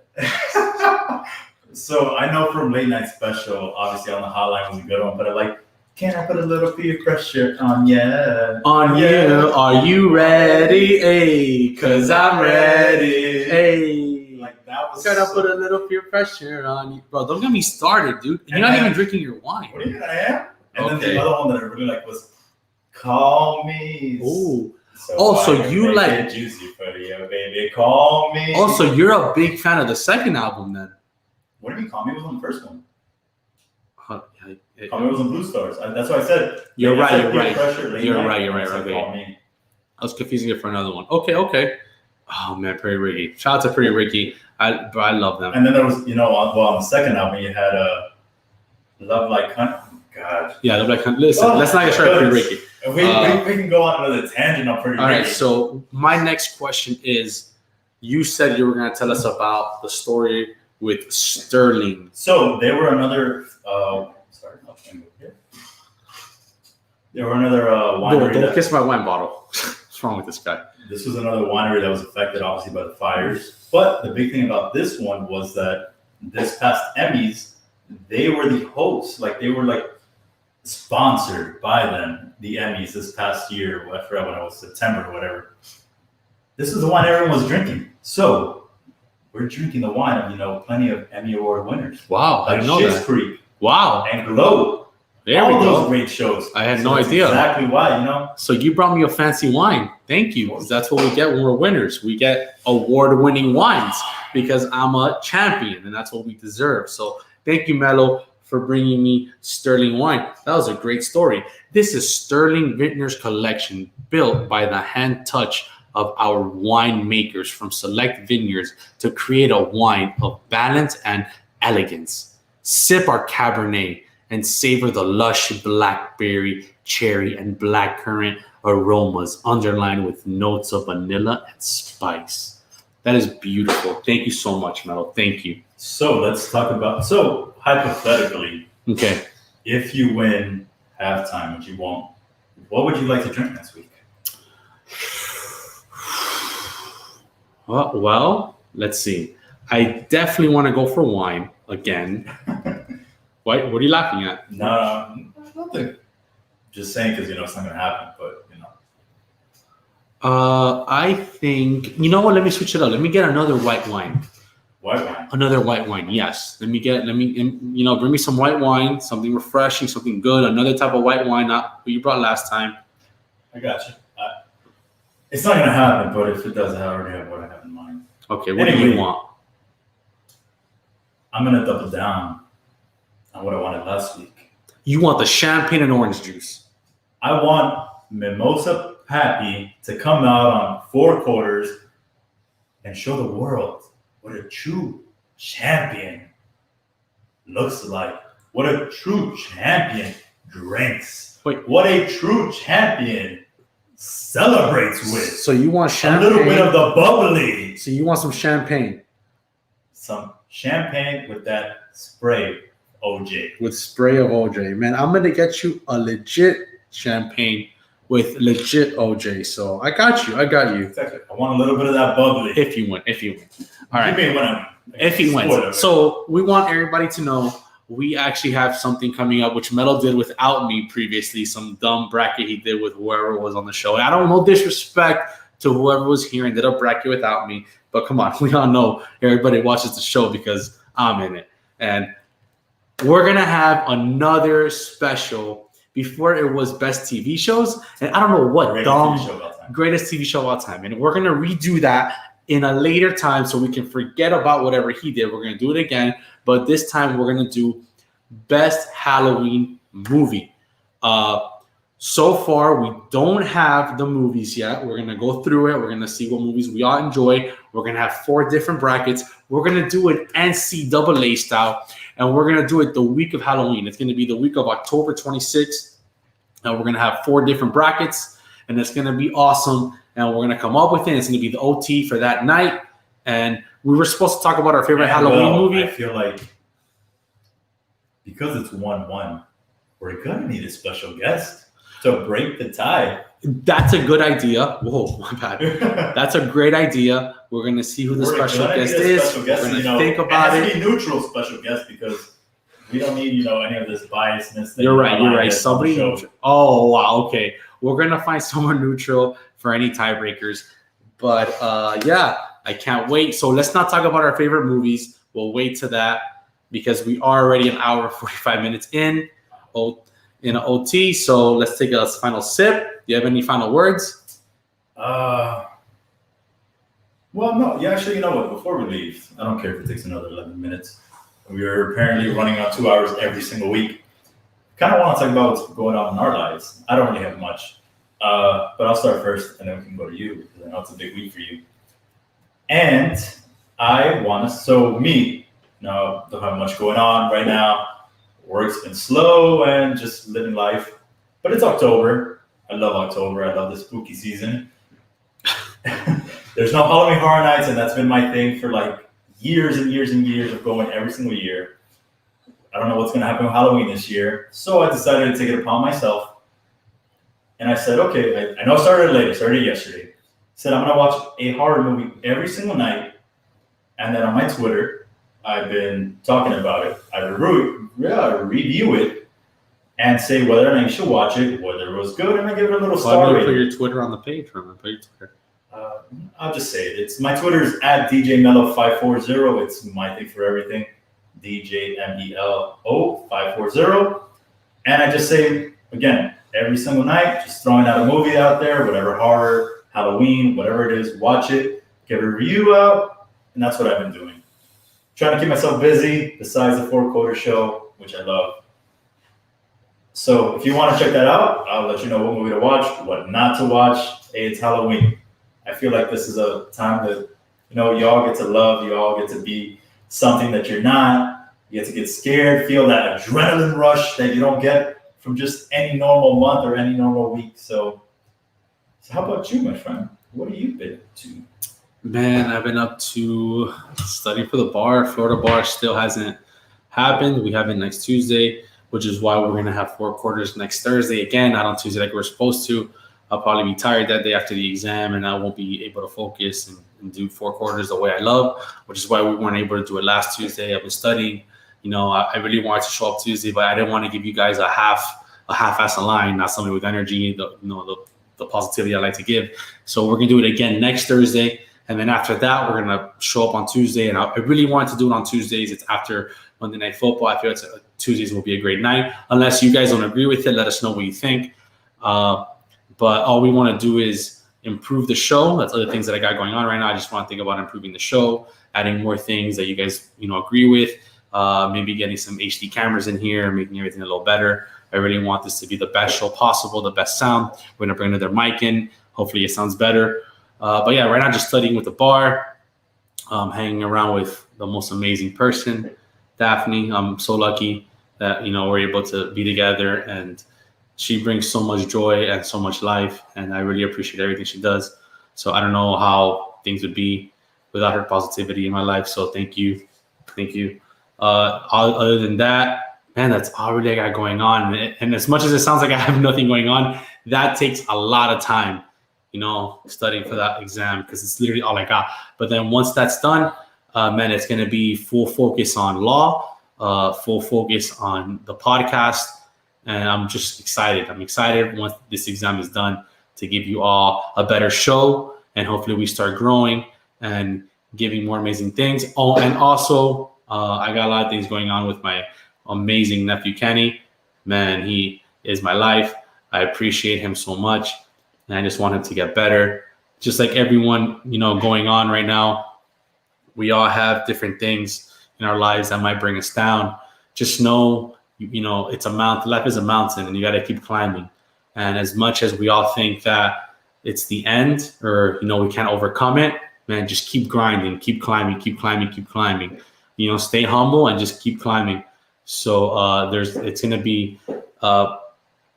So I know from Late Night Special, obviously On the Hotline was a good one, but I like, can I put a little peer pressure on ya? On you, are you ready? Hey, cause I'm ready. Hey, Like that was. can I put a little peer pressure on you, bro? Don't get me started, dude. You're not even drinking your wine. What do you mean I am? And then Okay. the other one that I really liked was Call Me. Ooh. So Also, I you make like- it juicy for you, baby. Call me. Also, you're a big fan of the second album, then. What do you mean? Call Me was on the first one. Yeah, Call Me was on Blue Stars. That's why I said. You're I right, said you're peer right. pressure, late You're night, right, you're and I right, said okay. Call Me. I was confusing it for another one. Okay. Oh man, Pretty Ricky. Shout out to Pretty Ricky. I love them. And then there was, on the second album you had Love Like Honey. Oh, God. Yeah, they're like, listen, let's not get started with Pretty Ricky. We can go on another tangent on Pretty All Ricky. right, so my next question is, you said you were going to tell us about the story with Sterling. So they were another. Sorry, I'll change it here. There were another winery. Don't kiss my wine bottle. What's wrong with this guy? This was another winery that was affected, obviously, by the fires. But the big thing about this one was that this past Emmys, they were the hosts. Like, they were like sponsored by them, the Emmys this past year. I forgot when it was, September or whatever. This is the wine everyone was drinking. So we're drinking the wine of, plenty of Emmy Award winners. Wow, I Like didn't know Schitt's that. Creek Wow, and Glow. there all we those go. great shows. I had So no that's idea. Exactly why, So you brought me a fancy wine. Thank you. 'Cause that's what we get when we're winners. We get award-winning wines because I'm a champion, and that's what we deserve. So thank you, Melo, for bringing me Sterling wine. That was a great story. This is Sterling Vintner's collection, built by the hand touch of our winemakers from select vineyards to create a wine of balance and elegance. Sip our Cabernet and savor the lush blackberry, cherry, and blackcurrant aromas underlined with notes of vanilla and spice. That is beautiful. Thank you so much, Melo. Thank you. So let's talk about. So hypothetically, Okay. if you win halftime, which you won't, what would you like to drink next week? Well, let's see. I definitely want to go for wine again. What are you laughing at? No, nothing. Just saying because it's not going to happen. But I think, you know what? Let me switch it up. Let me get another white wine. white wine. Another white wine, yes. Bring me some white wine, something refreshing, something good, another type of white wine, not what you brought last time. I got you. It's not going to happen, but if it does, I already have what I have in mind. Okay, what do Anyway. you want? I'm going to double down on what I wanted last week. You want the champagne and orange juice. I want Mimosa Pappy to come out on 4 quarters and show the world what a true champion looks like. What a true champion drinks. Wait. What a true champion celebrates with. So you want A champagne? little bit of the bubbly. So you want some champagne? Some champagne with that spray OJ. With spray of OJ. Man, I'm going to get you a legit champagne with legit OJ. So I got you. Exactly. I want a little bit of that bubbly. If you win. All right. You may win. If he wins. Spoiler. So we want everybody to know we actually have something coming up, which Melo did without me previously, some dumb bracket he did with whoever was on the show. And I don't know, disrespect to whoever was here and did a bracket without me. But come on, we all know everybody watches the show because I'm in it. And we're going to have another special. Before it was best TV shows. And I don't know what greatest TV show of all time. And we're going to redo that in a later time so we can forget about whatever he did. We're going to do it again. But this time we're going to do best Halloween movie. So far, we don't have the movies yet. We're going to go through it. We're going to see what movies we all enjoy. We're going to have 4 different brackets. We're going to do it NCAA style. And we're going to do it the week of Halloween. It's going to be the week of October 26th. And we're going to have 4 different brackets. And it's going to be awesome. And we're going to come up with it. It's going to be the OT for that night. And we were supposed to talk about our favorite Halloween movie. I feel like because it's 1-1, we're going to need a special guest to break the tie. That's a good idea. Whoa, my bad. That's a great idea. We're going to see who the special guest is. We're going to think about it. It has to be neutral special guest because we don't need, any of this biasness. You're right. Somebody neutral. Oh, wow. Okay. We're going to find someone neutral for any tiebreakers. But, yeah, I can't wait. So let's not talk about our favorite movies. We'll wait to that because we are already an hour, 45 minutes in an OT. So let's take a final sip. Do you have any final words? Well, no. Yeah, actually, you know what? Before we leave, I don't care if it takes another 11 minutes. We are apparently running on 2 hours every single week. Kind of want to talk about what's going on in our lives. I don't really have much. But I'll start first, and then we can go to you, because I know it's a big week for you. And I want to, don't have much going on right now. Work's been slow and just living life. But it's October. I love October. I love the spooky season. There's no Halloween Horror Nights, and that's been my thing for like years and years and years of going every single year. I don't know what's going to happen with Halloween this year. So I decided to take it upon myself. And I said, okay, I know I started late. I started yesterday. I said, I'm going to watch a horror movie every single night. And then on my Twitter, I've been talking about it. I review it and say whether or not you should watch it, whether it was good, and I give it a little star rating. Put your Twitter on the page. Put your Twitter. I'll just say it. My Twitter is at DJMelo540. It's my thing for everything. DJMELO540. And I just say, again, every single night, just throwing out a movie out there, whatever horror, Halloween, whatever it is, watch it, get a review out, and that's what I've been doing. Trying to keep myself busy besides the 4-quarter show, which I love. So if you want to check that out, I'll let you know what movie to watch, what not to watch. Hey, it's Halloween. I feel like this is a time that, y'all get to love, y'all get to be something that you're not. You get to get scared, feel that adrenaline rush that you don't get from just any normal month or any normal week. So how about you, my friend? What have you been up to? Man, I've been up to studying for the bar. Florida bar still hasn't happened. We have it next Tuesday, which is why we're going to have 4 quarters next Thursday. Again, not on Tuesday like we're supposed to. I'll probably be tired that day after the exam, and I won't be able to focus and do 4 quarters the way I love, which is why we weren't able to do it last Tuesday. I've been studying. I really wanted to show up Tuesday, but I didn't want to give you guys a half-ass Alain, not somebody with energy, the positivity I like to give. So we're going to do it again next Thursday. And then after that, we're going to show up on Tuesday. And I really wanted to do it on Tuesdays. It's after Monday Night Football. I feel Tuesdays will be a great night. Unless you guys don't agree with it, let us know what you think. But all we want to do is improve the show. That's other things that I got going on right now. I just want to think about improving the show, adding more things that you guys, agree with. Maybe getting some HD cameras in here, making everything a little better. I really want this to be the best show possible, the best sound. We're going to bring another mic in. Hopefully it sounds better. But yeah, right now just studying with the bar, hanging around with the most amazing person, Daphne. I'm so lucky that, we're able to be together, and she brings so much joy and so much life, and I really appreciate everything she does. So I don't know how things would be without her positivity in my life. So thank you. Other than that, man, that's all really I got going on. And as much as it sounds like I have nothing going on, that takes a lot of time, studying for that exam because it's literally all I got. But then once that's done, man, it's going to be full focus on law, full focus on the podcast. And I'm just excited. I'm excited once this exam is done to give you all a better show. And hopefully we start growing and giving more amazing things. Oh, and also I got a lot of things going on with my amazing nephew, Kenny. Man, he is my life. I appreciate him so much. And I just want him to get better. Just like everyone, going on right now, we all have different things in our lives that might bring us down. Just know, it's a mountain. Life is a mountain, and you got to keep climbing. And as much as we all think that it's the end or, we can't overcome it, man, just keep grinding, keep climbing, keep climbing, keep climbing. Stay humble and just keep climbing. So it's going to be,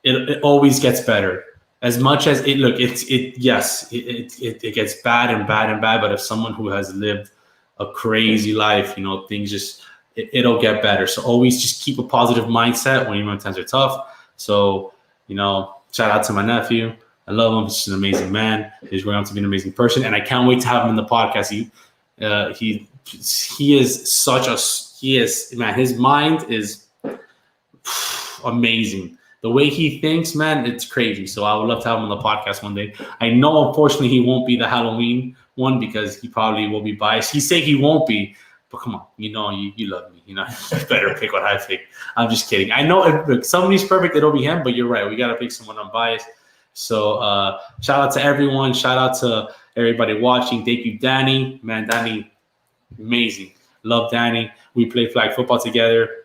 it always gets better. As much as it gets bad and bad and bad. But if someone who has lived a crazy life, things just, it'll get better. So always just keep a positive mindset when times are tough. So, shout out to my nephew. I love him. He's just an amazing man. He's growing up to be an amazing person. And I can't wait to have him in the podcast. His mind is amazing. The way he thinks, man, it's crazy. So I would love to have him on the podcast one day. I know, unfortunately, he won't be the Halloween one because he probably will be biased. He say he won't be, but come on, you love me. You better pick what I pick. I'm just kidding. I know if somebody's perfect, it'll be him, but you're right. We got to pick someone unbiased. So shout out to everyone. Shout out to everybody watching. Thank you, Danny. Man, Danny, amazing. Love Danny. We play flag football together.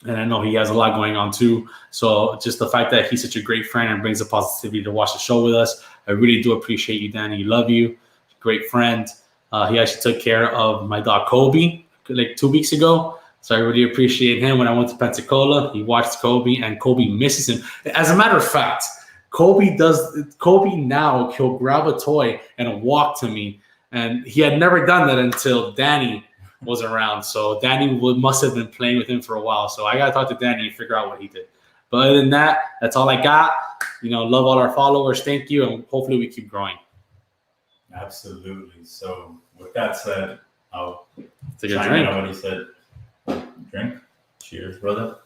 And I know he has a lot going on too. So just the fact that he's such a great friend and brings the positivity to watch the show with us. I really do appreciate you, Danny. Love you. Great friend. He actually took care of my dog, Kobe, like 2 weeks ago. So I really appreciate him. When I went to Pensacola, he watched Kobe and Kobe misses him. As a matter of fact, Kobe now, he'll grab a toy and walk to me. And he had never done that until Danny was around. So Danny must have been playing with him for a while. So I got to talk to Danny and figure out what he did. But other than that, that's all I got. Love all our followers. Thank you. And hopefully we keep growing. Absolutely. So with that said, I'll take a drink. What he said. Drink. Cheers, brother.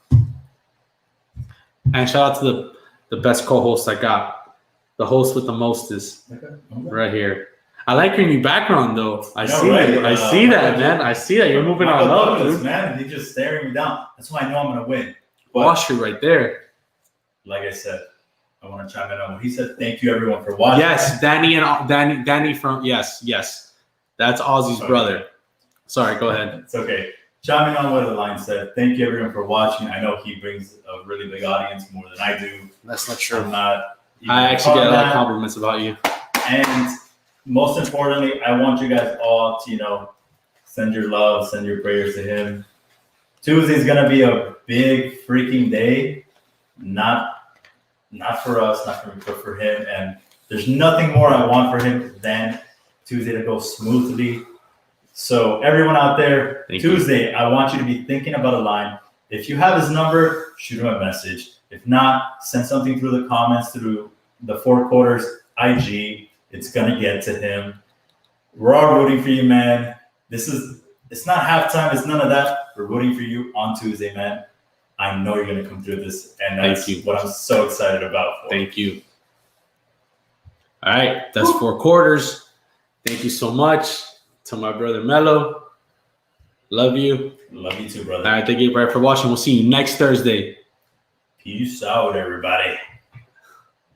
And shout out to the best co-host I got. The host with the mostest. Okay. Right here. I like your new background, though. I see that, man. I see that. You're moving on up, dude. Man, he's just staring me down. That's why I know I'm going to win. Wash you right there. Like I said, I want to chime in on what he said. Thank you, everyone, for watching. Yes, Danny from, yes. That's Ozzy's brother. Sorry, go ahead. It's okay. Chiming on what Alain said. Thank you, everyone, for watching. I know he brings a really big audience, more than I do. That's not true. I actually get a lot of compliments about you. And most importantly, I want you guys all to, send your love, send your prayers to him. Tuesday is going to be a big freaking day. Not for us, not for me, but for him. And there's nothing more I want for him than Tuesday to go smoothly. So everyone out there, Tuesday, I want you to be thinking about Alain. If you have his number, shoot him a message. If not, send something through the comments, through the Four Quarters IG. It's going to get to him. We're all rooting for you, man. It's not halftime. It's none of that. We're rooting for you on Tuesday, man. I know you're going to come through this. And that's what I'm so excited about. Thank you. All right. That's 4 quarters. Thank you so much to my brother Melo. Love you. Love you too, brother. All right. Thank you for watching. We'll see you next Thursday. Peace out, everybody.